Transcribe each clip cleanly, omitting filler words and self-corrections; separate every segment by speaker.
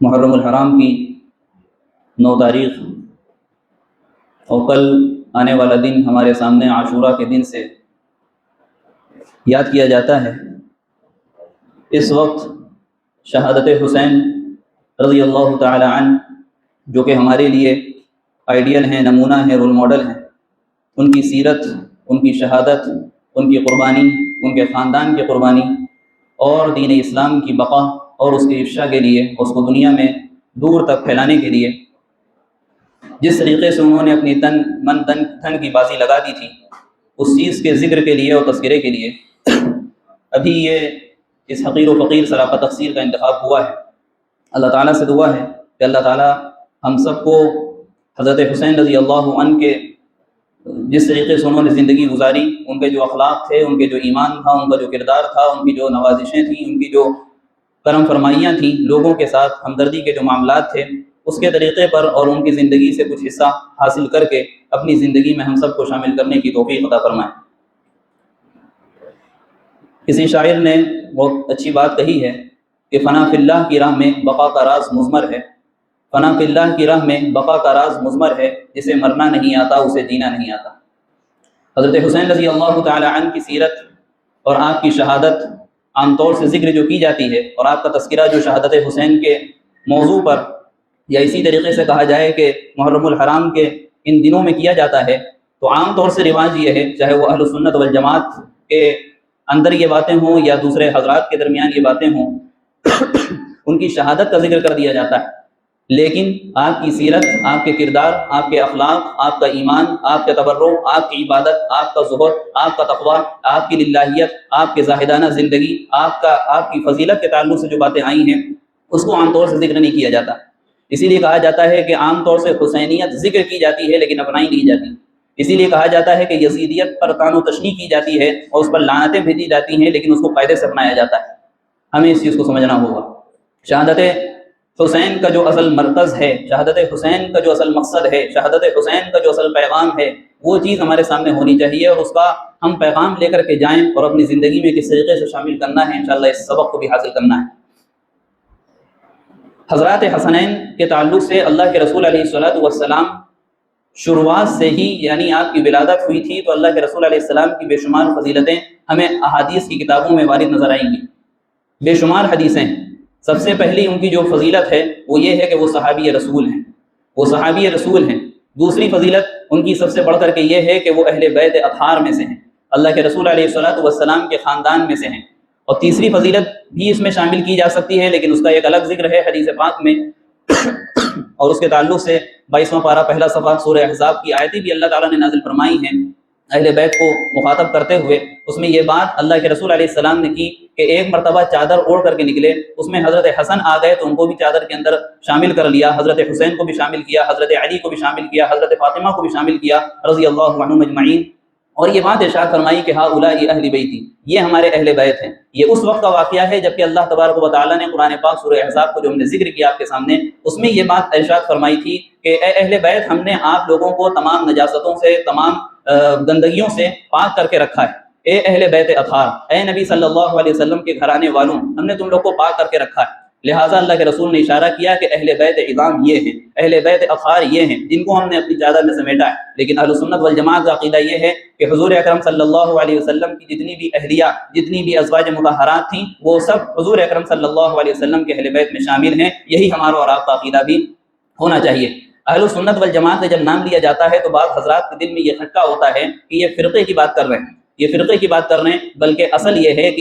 Speaker 1: محرم الحرام کی 9 تاریخ اور کل آنے والا دن ہمارے سامنے عاشورہ کے دن سے یاد کیا جاتا ہے۔ اس وقت شہادت حسین رضی اللہ تعالی عنہ جو کہ ہمارے لیے آئیڈیل ہیں، نمونہ ہیں، رول ماڈل ہیں، ان کی سیرت، ان کی شہادت، ان کی قربانی، ان کے خاندان کی قربانی اور دین اسلام کی بقا اور اس کی افشا کے لیے، اس کو دنیا میں دور تک پھیلانے کے لیے جس طریقے سے انہوں نے اپنی تن من دھن کی بازی لگا دی تھی، اس چیز کے ذکر کے لیے اور تذکرے کے لیے ابھی یہ اس حقیر و فقیر سراپا تفسیر کا انتخاب ہوا ہے۔ اللہ تعالیٰ سے دعا ہے کہ اللہ تعالیٰ ہم سب کو حضرت حسین رضی اللہ عنہ کے جس طریقے سے انہوں نے زندگی گزاری، ان کے جو اخلاق تھے، ان کے جو ایمان تھا، ان کا جو کردار تھا، ان کی جو نوازشیں تھیں، ان کی جو کرم فرمائیاں تھیں، لوگوں کے ساتھ ہمدردی کے جو معاملات تھے، اس کے طریقے پر اور ان کی زندگی سے کچھ حصہ حاصل کر کے اپنی زندگی میں ہم سب کو شامل کرنے کی توفیق عطا فرمائے۔ کسی شاعر نے بہت اچھی بات کہی ہے کہ فنا فی اللہ کی راہ میں بقا کا راز مضمر ہے، فنا فی اللہ کی راہ میں بقا کا راز مضمر ہے، جسے مرنا نہیں آتا اسے جینا نہیں آتا۔ حضرت حسین رضی اللہ تعالی عنہ کی سیرت اور آپ کی شہادت عام طور سے ذکر جو کی جاتی ہے اور آپ کا تذکرہ جو شہادت حسین کے موضوع پر یا اسی طریقے سے کہا جائے کہ محرم الحرام کے ان دنوں میں کیا جاتا ہے، تو عام طور سے رواج یہ ہے، چاہے وہ اہل سنت والجماعت کے اندر یہ باتیں ہوں یا دوسرے حضرات کے درمیان یہ باتیں ہوں، ان کی شہادت کا ذکر کر دیا جاتا ہے، لیکن آپ کی سیرت، آپ کے کردار، آپ کے اخلاق، آپ کا ایمان، آپ کا تبرع، آپ کی عبادت، آپ کا زہد، آپ کا تقویٰ، آپ کی للہیت، آپ کے زاہدانہ زندگی، آپ کی فضیلت کے تعلق سے جو باتیں آئی ہیں، اس کو عام طور سے ذکر نہیں کیا جاتا۔ اسی لیے کہا جاتا ہے کہ عام طور سے حسینیت ذکر کی جاتی ہے لیکن اپنائی نہیں جاتی۔ اسی لیے کہا جاتا ہے کہ یزیدیت پر طعن و تشنیع کی جاتی ہے اور اس پر لعنتیں بھیجی جاتی ہیں، لیکن اس کو قاعدے سے اپنایا جاتا ہے۔ ہمیں اس چیز کو سمجھنا ہوگا۔ شہادت حسین کا جو اصل مرکز ہے، شہادت حسین کا جو اصل مقصد ہے، شہادت حسین کا جو اصل پیغام ہے، وہ چیز ہمارے سامنے ہونی چاہیے اور اس کا ہم پیغام لے کر کے جائیں اور اپنی زندگی میں کس طریقے سے شامل کرنا ہے، انشاءاللہ اس سبق کو بھی حاصل کرنا ہے۔ حضرات حسنین کے تعلق سے اللہ کے رسول علیہ السلام شروعات سے ہی، یعنی آپ کی ولادت ہوئی تھی تو اللہ کے رسول علیہ السلام کی بے شمار فضیلتیں ہمیں احادیث کی کتابوں میں وارد نظر آئیں گی، بے شمار حدیثیں۔ سب سے پہلی ان کی جو فضیلت ہے وہ یہ ہے کہ وہ صحابی رسول ہیں، وہ صحابی رسول ہیں۔ دوسری فضیلت ان کی سب سے بڑھ کر کے یہ ہے کہ وہ اہل بیت اطہار میں سے ہیں، اللہ کے رسول علیہ السلام کے خاندان میں سے ہیں۔ اور تیسری فضیلت بھی اس میں شامل کی جا سکتی ہے، لیکن اس کا ایک الگ ذکر ہے حدیث پاک میں، اور اس کے تعلق سے 22واں پارہ پہلا صفحہ سورہ احزاب کی آیتیں بھی اللہ تعالیٰ نے نازل فرمائی ہیں اہل بیت کو مخاطب کرتے ہوئے۔ اس میں یہ بات اللہ کے رسول علیہ السلام نے کی کہ ایک مرتبہ چادر اوڑھ کر کے نکلے، اس میں حضرت حسن آ گئے تو ان کو بھی چادر کے اندر شامل کر لیا، حضرت حسین کو بھی شامل کیا، حضرت علی کو بھی شامل کیا، حضرت فاطمہ کو بھی شامل کیا رضی اللہ عنہم اجمعین۔ اور یہ بات ارشاد فرمائی کہ ہؤلاء اہل بیتی، یہ ہمارے اہل بیت ہیں۔ یہ اس وقت کا واقعہ ہے جبکہ اللہ تبارک و تعالیٰ نے قرآن پاک سورہ احزاب کو جو ہم نے ذکر کیا آپ کے سامنے، اس میں یہ بات ارشاد فرمائی تھی کہ اے اہل بیت، ہم نے آپ لوگوں کو تمام نجاستوں سے، تمام گندگیوں سے پاک کر کے رکھا ہے۔ اے اہل بیت اطہار، اے نبی صلی اللہ علیہ وسلم کے گھرانے والوں، ہم نے تم لوگ کو پاک کر کے رکھا ہے۔ لہٰذا اللہ کے رسول نے اشارہ کیا کہ اہل بیت عظام یہ ہیں، اہل بیت اطہار یہ ہیں جن کو ہم نے اپنی چادر میں سمیٹا ہے۔ لیکن اہل سنت والجماعت کا عقیدہ یہ ہے کہ حضور اکرم صلی اللہ علیہ وسلم کی جتنی بھی اہلیہ، جتنی بھی ازواج مطہرات تھیں، وہ سب حضور اکرم صلی اللہ علیہ وسلم کے اہل بیت میں شامل ہیں۔ یہی ہمارا اور آپ کا عقیدہ بھی ہونا چاہیے۔ اہل سنت والجماعت سے جب نام لیا جاتا ہے تو بعض حضرات کے دل میں یہ کھٹکا ہوتا ہے کہ یہ فرقے کی بات کر رہے ہیں، یہ فرقے کی بات کر رہے ہیں، بلکہ اصل یہ ہے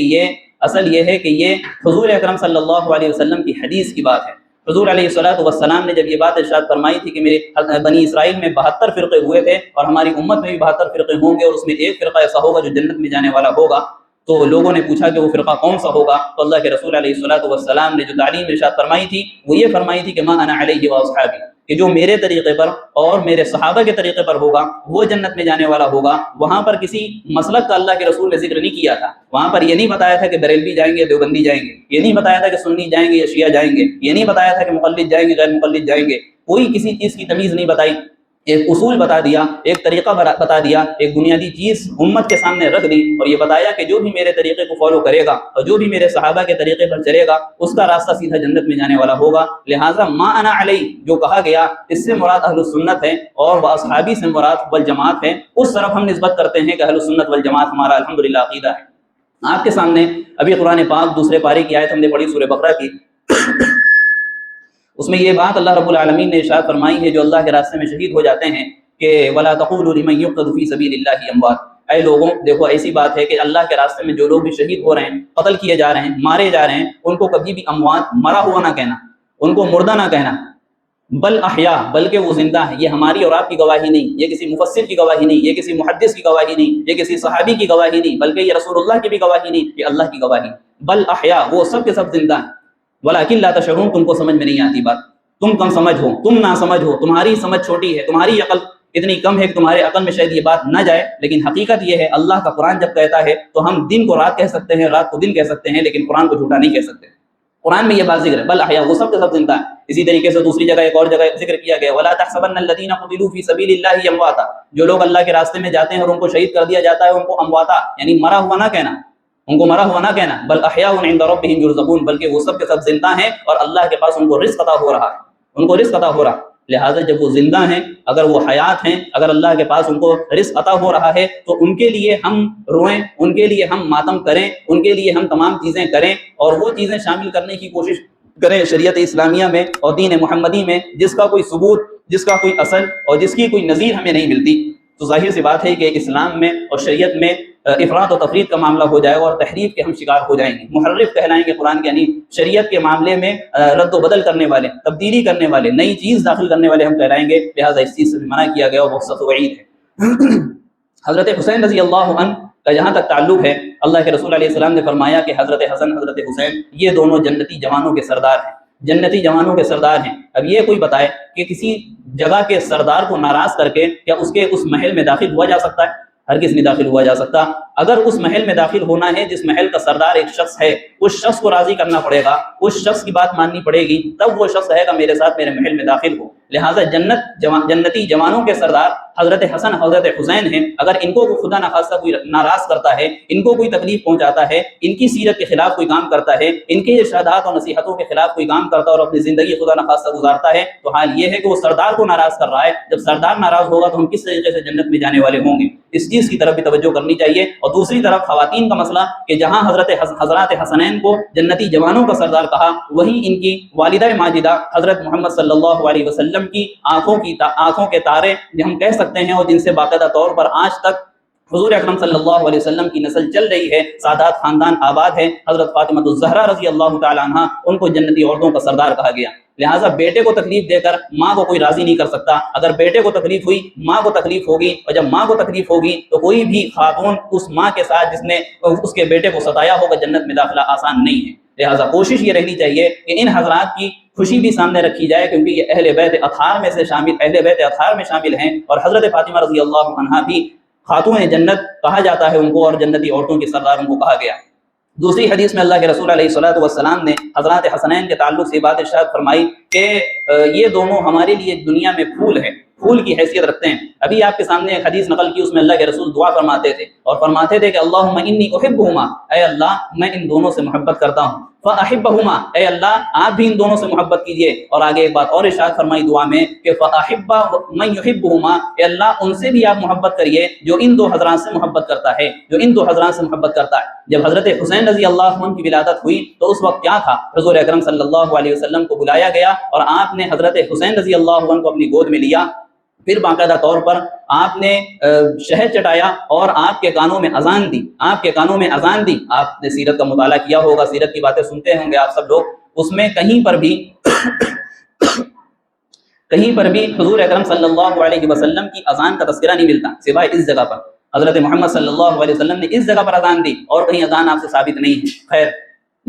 Speaker 1: کہ یہ حضور اکرم صلی اللہ علیہ وسلم کی حدیث کی بات ہے۔ حضور علیہ السلام نے جب یہ بات ارشاد فرمائی تھی کہ میرے بنی اسرائیل میں 72 فرقے ہوئے تھے اور ہماری امت میں بھی 72 فرقے ہوں گے اور اس میں ایک فرقہ ایسا ہوگا جو جنت میں جانے والا ہوگا، تو لوگوں نے پوچھا کہ وہ فرقہ کون سا ہوگا؟ تو اللہ کے رسول علیہ السلام نے جو تعلیم ارشاد فرمائی تھی وہ یہ فرمائی تھی کہ ما انا علیہ واصحابی، کہ جو میرے طریقے پر اور میرے صحابہ کے طریقے پر ہوگا وہ جنت میں جانے والا ہوگا۔ وہاں پر کسی مسلک کا اللہ کے رسول نے ذکر نہیں کیا تھا، وہاں پر یہ نہیں بتایا تھا کہ بریلوی جائیں گے، دیوبندی جائیں گے، یہ نہیں بتایا تھا کہ سنی جائیں گے یا شیعہ جائیں گے، یہ نہیں بتایا تھا کہ مقلد جائیں گے غیر مقلد جائیں گے، کوئی کسی چیز کی تمیز نہیں بتائی۔ ایک اصول بتا دیا، ایک طریقہ بتا دیا، ایک بنیادی چیز امت کے سامنے رکھ دی اور یہ بتایا کہ جو بھی میرے طریقے کو فالو کرے گا اور جو بھی میرے صحابہ کے طریقے پر چلے گا اس کا راستہ سیدھا جنت میں جانے والا ہوگا۔ لہٰذا ما انا علی جو کہا گیا اس سے مراد اہل السنت ہے اور اصحابی سے مراد والجماعت ہے، اس طرف ہم نسبت کرتے ہیں کہ اہل السنت والجماعت ہمارا الحمدللہ عقیدہ ہے۔ آپ کے سامنے ابھی قرآن پاک دوسرے پارے کی آیت ہم نے پڑھی سورہ بقرہ کی، اس میں یہ بات اللہ رب العالمین نے ارشاد فرمائی ہے جو اللہ کے راستے میں شہید ہو جاتے ہیں کہ وَلَا تَقُولُوا لِمَن يُقْتَلُ فِي سَبِيلِ اللَّهِ أَمْوَاتٌ، اے لوگوں دیکھو ایسی بات ہے کہ اللہ کے راستے میں جو لوگ بھی شہید ہو رہے ہیں، قتل کیے جا رہے ہیں، مارے جا رہے ہیں، ان کو کبھی بھی اموات مرا ہوا نہ کہنا، ان کو مردہ نہ کہنا، بل احیا بلکہ وہ زندہ ہیں۔ یہ ہماری اور آپ کی گواہی نہیں، یہ کسی مفسر کی گواہی نہیں، یہ کسی محدث کی گواہی نہیں، یہ کسی صحابی کی گواہی نہیں، بلکہ یہ رسول اللہ کی بھی گواہی نہیں، یہ اللہ کی گواہی، بل احیا وہ سب کے سب زندہ ہیں، ولکن لا تشعرون تم کو سمجھ میں نہیں آتی بات، تم کم سمجھ ہو، تم نہ سمجھ ہو، تمہاری سمجھ چھوٹی ہے، تمہاری عقل اتنی کم ہے کہ تمہارے عقل میں شاید یہ بات نہ جائے، لیکن حقیقت یہ ہے اللہ کا قرآن جب کہتا ہے تو ہم دن کو رات کہہ سکتے ہیں، رات کو دن کہہ سکتے ہیں، لیکن قرآن کو جھوٹا نہیں کہہ سکتے۔ قرآن میں یہ بات ذکر ہے بل احیا وہ سب کے سب زندہ ہیں۔ اسی طریقے سے دوسری جگہ ایک اور جگہ ذکر کیا گیا ولا تحسبن الذين قتلوا في سبيل الله امواتا، جو لوگ اللہ کے راستے میں جاتے ہیں اور ان کو شہید کر دیا جاتا ہے ان کو امواتا یعنی مرا ہوا نہ کہنا، ان کو مرا ہوا نہ کہنا، بل احیاء عند ربهم يرزقون بلکہ وہ سب کے سب زندہ ہیں اور اللہ کے پاس ان کو رزق عطا ہو رہا ہے، ان کو رزق عطا ہو رہا ہے۔ لہٰذا جب وہ زندہ ہیں، اگر وہ حیات ہیں، اگر اللہ کے پاس ان کو رزق عطا ہو رہا ہے تو ان کے لیے ہم روئیں، ان کے لیے ہم ماتم کریں، ان کے لیے ہم تمام چیزیں کریں اور وہ چیزیں شامل کرنے کی کوشش کریں شریعت اسلامیہ میں اور دین محمدی میں جس کا کوئی ثبوت، جس کا کوئی اصل اور جس کی کوئی نظیر ہمیں نہیں ملتی۔ تو ظاہر سی بات ہے کہ اسلام میں اور شریعت میں افراط و تفریط کا معاملہ ہو جائے گا اور تحریف کے ہم شکار ہو جائیں گے، محرف کہلائیں گے قرآن کے، یعنی شریعت کے معاملے میں رد و بدل کرنے والے، تبدیلی کرنے والے، نئی چیز داخل کرنے والے ہم کہلائیں گے، لہٰذا اس چیز سے بھی منع کیا گیا اور بہت سخت وعید ہے۔ حضرت حسین رضی اللہ عنہ کا جہاں تک تعلق ہے، اللہ کے رسول علیہ السلام نے فرمایا کہ حضرت حسن حضرت حسین یہ دونوں جنتی جوانوں کے سردار ہیں، جنتی جوانوں کے سردار ہیں۔ اب یہ کوئی بتائے کہ کسی جگہ کے سردار کو ناراض کر کے کیا اس محل میں داخل ہوا جا سکتا ہے؟ ہرگز نہیں داخل ہوا جا سکتا۔ اگر اس محل میں داخل ہونا ہے جس محل کا سردار ایک شخص ہے، اس شخص کو راضی کرنا پڑے گا، اس شخص کی بات ماننی پڑے گی، تب وہ شخص کہے گا میرے ساتھ میرے محل میں داخل ہو۔ لہٰذا جنتی جوانوں کے سردار حضرت حسن حضرت حسین ہیں، اگر ان کو خدا نخواستہ کوئی ناراض کرتا ہے، ان کو کوئی تکلیف پہنچاتا ہے، ان کی سیرت کے خلاف کوئی کام کرتا ہے، ان کے ارشادات اور نصیحتوں کے خلاف کوئی کام کرتا ہے اور اپنی زندگی خدا نخواستہ گزارتا ہے، تو حال یہ ہے کہ وہ سردار کو ناراض کر رہا ہے۔ جب سردار ناراض ہوگا تو ہم کس طریقے سے جنت میں جانے والے ہوں گے؟ اس چیز کی طرف بھی توجہ کرنی چاہیے۔ اور دوسری طرف خواتین کا مسئلہ کہ جہاں حضرات حسنین کو جنتی جوانوں کا سردار کہا، وہیں ان کی والدہ ماجدہ حضرت محمد صلی اللہ علیہ وسلم کی آنکھوں کے تارے ہم کہہ سکتے ہیں، اور جن سے باقاعدہ طور پر آج تک حضور اکرم صلی اللہ علیہ وسلم کی نسل چل رہی ہے، سادات خاندان آباد ہے۔ حضرت فاطمہ الزہرا رضی اللہ تعالی عنہا ان کو جنتی عورتوں کا سردار کہا گیا۔ لہٰذا بیٹے کو تکلیف دے کر ماں کو کوئی راضی نہیں کر سکتا۔ اگر بیٹے کو تکلیف ہوئی ماں کو تکلیف ہوگی، اور جب ماں کو تکلیف ہوگی تو کوئی بھی خاتون اس ماں کے ساتھ جس نے اس کے بیٹے کو ستایا ہوگا جنت میں داخلہ آسان نہیں ہے۔ لہٰذا کوشش یہ رہنی چاہیے کہ ان حضرات کی خوشی بھی سامنے رکھی جائے، کیونکہ یہ اہل بیت اطہار میں شامل ہیں، اور حضرت فاطمہ رضی اللہ عنہا بھی خاتون جنت کہا جاتا ہے ان کو، اور جنتی عورتوں کے سردار ان کو کہا گیا۔ دوسری حدیث میں اللہ کے رسول علیہ الصلوۃ والسلام نے حضرات حسنین کے تعلق سے بات ارشاد فرمائی کہ یہ دونوں ہمارے لیے دنیا میں پھول ہیں، پھول کی حیثیت رکھتے ہیں۔ ابھی آپ کے سامنے ایک حدیث نقل کی، اس میں اللہ کے رسول دعا فرماتے تھے اور فرماتے تھے کہ اللہم انی احبہما، اے اللہ میں ان دونوں سے محبت کرتا ہوں، فاحبہما، اے اللہ آپ بھی ان دونوں سے محبت کیجئے۔ اور آگے ایک بات اور ارشاد فرمائی دعا میں کہ فاحب من یحبہما، اے اللہ ان سے بھی آپ محبت کریے جو ان دو حضرات سے محبت کرتا ہے، جو ان دو حضرات سے محبت کرتا ہے۔ جب حضرت حسین رضی اللہ عنہ کی ولادت ہوئی تو اس وقت کیا تھا؟ حضور اکرم صلی اللہ علیہ وسلم کو بلایا گیا اور آپ نے حضرت حسین رضی اللہ عنہ کو اپنی گود میں لیا، پھر باقاعدہ طور پر آپ نے شہد چٹایا اور آپ کے کانوں میں اذان دی، آپ کے کانوں میں اذان دی۔ آپ نے سیرت کا مطالعہ کیا ہوگا، سیرت کی باتیں سنتے ہوں گے آپ سب لوگ، اس میں کہیں پر بھی حضور اکرم صلی اللہ علیہ وسلم کی اذان کا تذکرہ نہیں ملتا، سوائے اس جگہ پر۔ حضرت محمد صلی اللہ علیہ وسلم نے اس جگہ پر اذان دی اور کہیں اذان آپ سے ثابت نہیں ہے۔ خیر،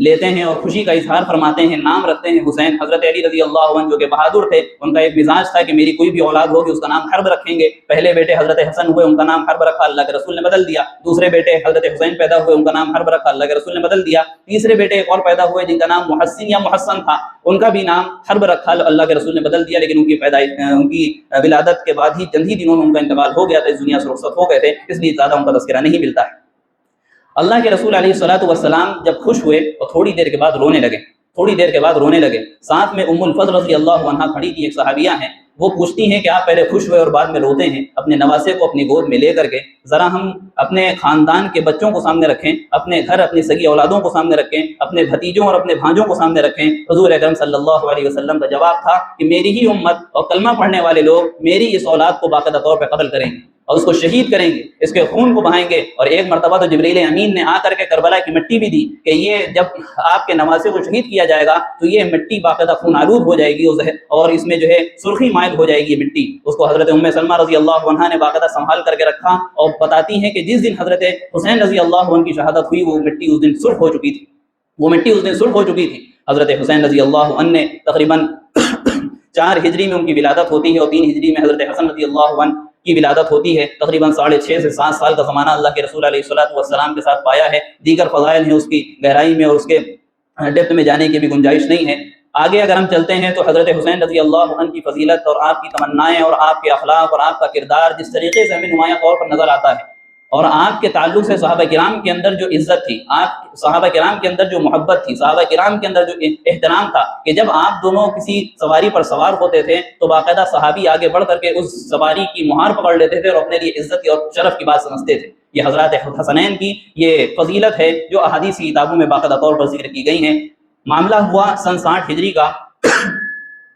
Speaker 1: لیتے ہیں اور خوشی کا اظہار فرماتے ہیں، نام رکھتے ہیں حسین۔ حضرت علی رضی اللہ عنہ جو کہ بہادر تھے، ان کا ایک مزاج تھا کہ میری کوئی بھی اولاد ہوگی اس کا نام حرب رکھیں گے۔ پہلے بیٹے حضرت حسن ہوئے، ان کا نام حرب رکھا، اللہ کے رسول نے بدل دیا۔ دوسرے بیٹے حضرت حسین پیدا ہوئے، ان کا نام حرب رکھا، اللہ کے رسول نے بدل دیا۔ تیسرے بیٹے ایک اور پیدا ہوئے جن کا نام محسن یا محسن تھا، ان کا بھی نام حرب رکھا، اللہ کے رسول نے بدل دیا، لیکن ان کی ولادت کے بعد ہی چند ہی دنوں میں ان کا انتقال ہو گیا تھا، اس دنیا سے رخصت ہو گئے تھے، اس لیے زیادہ ان کا تذکرہ نہیں ملتا ہے۔ اللہ کے رسول علیہ الصلوۃ والسلام جب خوش ہوئے اور تھوڑی دیر کے بعد رونے لگے، ساتھ میں ام الفضل رضی اللہ عنہا کھڑی تھی، ایک صحابیہ ہیں، وہ پوچھتی ہیں کہ آپ پہلے خوش ہوئے اور بعد میں روتے ہیں، اپنے نواسے کو اپنی گود میں لے کر کے ذرا ہم اپنے خاندان کے بچوں کو سامنے رکھیں، اپنے گھر اپنی سگی اولادوں کو سامنے رکھیں، اپنے بھتیجوں اور اپنے بھانجوں کو سامنے رکھیں۔ حضور اکرم صلی اللہ علیہ وسلم کا جواب تھا کہ میری ہی امت اور کلمہ پڑھنے والے لوگ میری اس اولاد کو باقاعدہ طور پہ قتل کریں گے اور اس کو شہید کریں گے، اس کے خون کو بہائیں گے۔ اور ایک مرتبہ تو جبریل امین نے آ کر کے کربلا کی مٹی بھی دی کہ یہ جب آپ کے نواسے کو شہید کیا جائے گا تو یہ مٹی باقاعدہ خون آلود ہو جائے گی اور اس میں جو ہے سرخی مائل ہو جائے گی یہ مٹی۔ اس کو حضرت ام سلمہ رضی اللہ عنہا نے باقاعدہ سنبھال کر کے رکھا اور بتاتی ہیں کہ جس دن حضرت حسین رضی اللہ عنہ کی شہادت ہوئی وہ مٹی اس دن سرخ ہو چکی تھی۔ حضرت حسین رضی اللہ عنہ نے تقریباً 4 ہجری میں ان کی ولادت ہوتی ہے اور 3 ہجری میں حضرت حسن رضی اللہ عنہ کی ولادت ہوتی ہے۔ تقریباً 6.5 سے 7 سال کا زمانہ اللہ کے رسول علیہ الصلوۃ والسلام کے ساتھ پایا ہے۔ دیگر فضائل ہیں، اس کی گہرائی میں اور اس کے ڈیپتھ میں جانے کی بھی گنجائش نہیں ہے۔ آگے اگر ہم چلتے ہیں تو حضرت حسین رضی اللہ عنہ کی فضیلت اور آپ کی تمنائیں اور آپ کے اخلاق اور آپ کا کردار جس طریقے سے ہمیں نمایاں طور پر نظر آتا ہے، اور آپ کے تعلق سے صحابہ کرام کے اندر جو عزت تھی، آپ صحابہ کرام کے اندر جو محبت تھی، صحابہ کرام کے اندر جو احترام تھا کہ جب آپ دونوں کسی سواری پر سوار ہوتے تھے تو باقاعدہ صحابی آگے بڑھ کر کے اس سواری کی مہار پکڑ لیتے تھے اور اپنے لیے عزت اور شرف کی بات سمجھتے تھے۔ یہ حضرات حسنین کی یہ فضیلت ہے جو احادیث کی کتابوں میں باقاعدہ طور پر ذکر کی گئی ہیں۔ معاملہ ہوا سن 60 ہجری کا،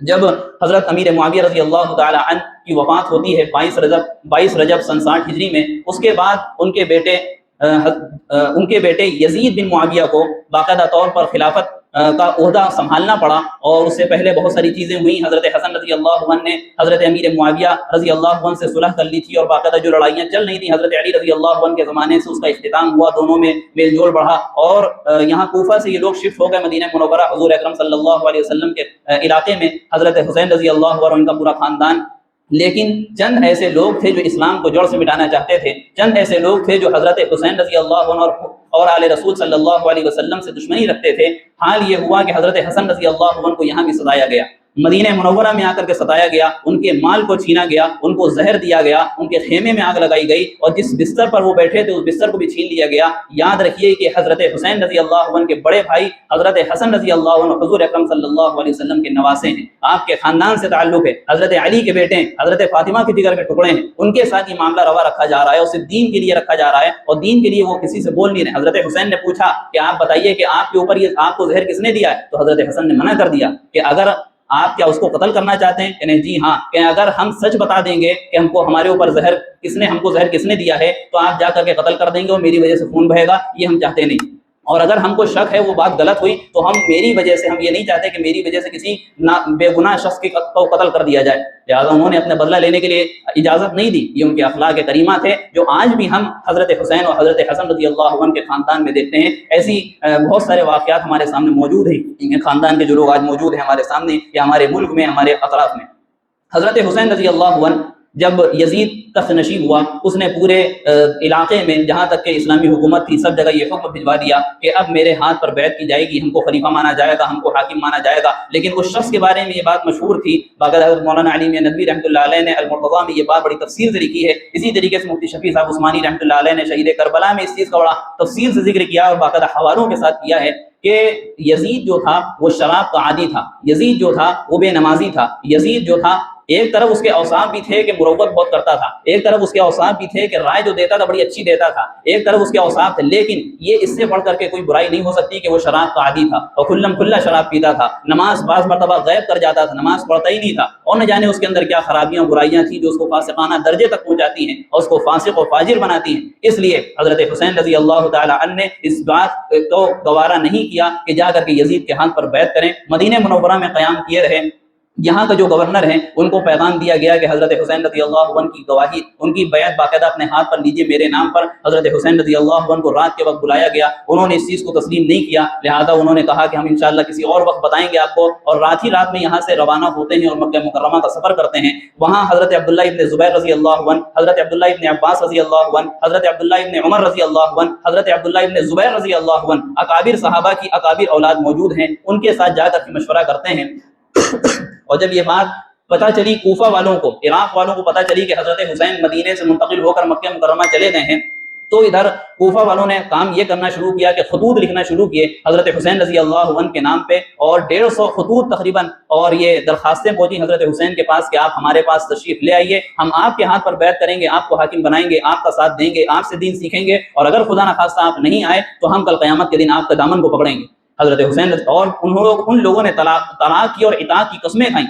Speaker 1: جب حضرت امیر معاویہ رضی اللہ تعالی عنہ کی وفات ہوتی ہے 22 رجب سن 60 ہجری میں۔ اس کے بعد ان کے بیٹے یزید بن معاویہ کو باقاعدہ طور پر خلافت کا عہدہ سنبھالنا پڑا، اور اس سے پہلے بہت ساری چیزیں ہوئیں۔ حضرت حسن رضی اللہ عنہ نے حضرت امیر معاویہ رضی اللہ عنہ سے صلح کر لی تھی اور باقاعدہ جو لڑائیاں چل رہی تھیں حضرت علی رضی اللہ عنہ کے زمانے سے اس کا اختتام ہوا، دونوں میں میل جول بڑھا، اور یہاں کوفہ سے یہ لوگ شفٹ ہو گئے مدینہ منورہ حضور اکرم صلی اللہ علیہ وسلم کے علاقے میں، حضرت حسین رضی اللہ عنہ ان کا پورا خاندان۔ لیکن چند ایسے لوگ تھے جو اسلام کو جڑ سے مٹانا چاہتے تھے، چند ایسے لوگ تھے جو حضرت حسین رضی اللہ عنہ اور آل رسول صلی اللہ علیہ وسلم سے دشمنی رکھتے تھے۔ حال یہ ہوا کہ حضرت حسن رضی اللہ عنہ کو یہاں بھی ستایا گیا، مدینہ منورہ میں آ کر کے ستایا گیا، ان کے مال کو چھینا گیا، ان کو زہر دیا گیا، ان کے خیمے میں آگ لگائی گئی، اور جس بستر پر وہ بیٹھے تھے اس بستر کو بھی چھین لیا گیا۔ یاد رکھیے کہ حضرت حسین رضی اللہ عنہ کے بڑے بھائی حضرت حسن رضی اللہ عنہ حضور اکرم صلی اللہ علیہ وسلم کے نواسے ہیں، آپ کے خاندان سے تعلق ہے، حضرت علی کے بیٹے ہیں، حضرت فاطمہ کے جگر کے ٹکڑے ہیں، ان کے ساتھ یہ معاملہ روا رکھا جا رہا ہے اور صرف دین کے لیے رکھا جا رہا ہے، اور دین کے لیے وہ کسی سے بول نہیں رہے۔ حضرت حسین نے پوچھا کہ آپ بتائیے کہ آپ کے اوپر یہ آپ کو زہر کس نے دیا ہے؟ تو حضرت حسن نے منع کر دیا کہ اگر آپ کیا اس کو قتل کرنا چاہتے ہیں؟ کہ نہیں، جی ہاں، کہ اگر ہم سچ بتا دیں گے کہ ہمارے اوپر زہر کس نے دیا ہے تو آپ جا کر کے قتل کر دیں گے اور میری وجہ سے خون بہے گا، یہ ہم چاہتے نہیں۔ اور اگر ہم کو شک ہے وہ بات غلط ہوئی تو میری وجہ سے ہم یہ نہیں چاہتے کہ میری وجہ سے کسی بے گناہ شخص کو قتل کر دیا جائے، لہٰذا انہوں نے اپنے بدلہ لینے کے لیے اجازت نہیں دی۔ یہ ان کے اخلاق کریمہ تھے جو آج بھی ہم حضرت حسین اور حضرت حسن رضی اللہ عنہ کے خاندان میں دیکھتے ہیں۔ ایسی بہت سارے واقعات ہمارے سامنے موجود ہیں، ان خاندان کے جو لوگ آج موجود ہیں ہمارے سامنے یا ہمارے ملک میں، ہمارے اطراف میں۔ حضرت حسین رضی اللہ عنہ جب یزید تخت نشین ہوا، اس نے پورے علاقے میں جہاں تک کہ اسلامی حکومت تھی سب جگہ یہ حکم بھجوا دیا کہ اب میرے ہاتھ پر بیعت کی جائے گی، ہم کو خلیفہ مانا جائے گا، ہم کو حاکم مانا جائے گا۔ لیکن اس شخص کے بارے میں یہ بات مشہور تھی، باقاعدہ حضرت مولانا علی میاں ندوی رحمۃ اللہ علیہ نے المرتضیٰ میں یہ بات بڑی تفصیل سے لکھی ہے۔ اسی طریقے سے مفتی شفیع صاحب عثمانی رحمۃ اللہ علیہ نے شہید کربلا میں اس چیز کا بڑا تفصیل سے ذکر کیا اور باقاعدہ حوالوں کے ساتھ کیا ہے کہ یزید جو تھا وہ شراب کا عادی تھا، یزید جو تھا وہ بے نمازی تھا، یزید جو تھا ایک طرف اس کے اوصاف بھی تھے کہ مروت بہت کرتا تھا، ایک طرف اس کے اوصاف بھی تھے کہ رائے جو دیتا تھا بڑی اچھی دیتا تھا، ایک طرف اس کے اوصاف تھے، لیکن یہ اس سے بڑھ کر کے کوئی برائی نہیں ہو سکتی کہ وہ شراب کا عادی تھا اور کھلا شراب پیتا تھا، نماز بعض مرتبہ غائب کر جاتا تھا، نماز پڑھتا ہی نہیں تھا، اور نہ جانے اس کے اندر کیا خرابیاں برائیاں تھیں جو اس کو فاسقانہ درجے تک پہنچاتی ہیں اور اس کو فاسق و فاجر بناتی ہیں۔ اس لیے حضرت حسین رضی اللہ تعالی عنہ نے اس بات کو گوارا نہیں کیا کہ جا کر کے یزید کے ہاتھ پر بیعت کریں، مدینہ منورہ میں قیام کیے رہے۔ یہاں کا جو گورنر ہیں ان کو پیغام دیا گیا کہ حضرت حسین رضی اللہ عنہ کی گواہی، ان کی بیعت باقاعدہ اپنے ہاتھ پر لیجیے میرے نام پر۔ حضرت حسین رضی اللہ عنہ کو رات کے وقت بلایا گیا، انہوں نے اس چیز کو تسلیم نہیں کیا، لہذا انہوں نے کہا کہ ہم انشاءاللہ کسی اور وقت بتائیں گے آپ کو، اور رات ہی رات میں یہاں سے روانہ ہوتے ہیں اور مکہ مکرمہ کا سفر کرتے ہیں۔ وہاں حضرت عبداللہ ابن زبیر رضی اللہ عنہ، حضرت عبداللہ ابن عباس رضی اللہ عنہ، حضرت عبداللہ ابن عمر رضی اللہ عنہ، حضرت عبداللہ ابن زبیر رضی اللہ عنہ، اکابر صحابہ کی اکابر اولاد موجود ہیں، ان کے ساتھ جا کر مشورہ کرتے ہیں۔ اور جب یہ بات پتہ چلی کوفہ والوں کو، عراق والوں کو پتہ چلی کہ حضرت حسین مدینے سے منتقل ہو کر مکہ مکرمہ چلے گئے ہیں، تو ادھر کوفہ والوں نے کام یہ کرنا شروع کیا کہ خطوط لکھنا شروع کیے حضرت حسین رضی اللہ عنہ کے نام پہ، اور 150 خطوط تقریباً، اور یہ درخواستیں پہنچی حضرت حسین کے پاس کہ آپ ہمارے پاس تشریف لے آئیے، ہم آپ کے ہاتھ پر بیعت کریں گے، آپ کو حاکم بنائیں گے، آپ کا ساتھ دیں گے، آپ سے دین سیکھیں گے، اور اگر خدا نخواستہ آپ نہیں آئے تو ہم کل قیامت کے دن آپ کے دامن کو پکڑیں گے۔ حضرت حسین اور ان لوگوں نے طلاق کی اور اطاعت کی قسمیں کھائیں،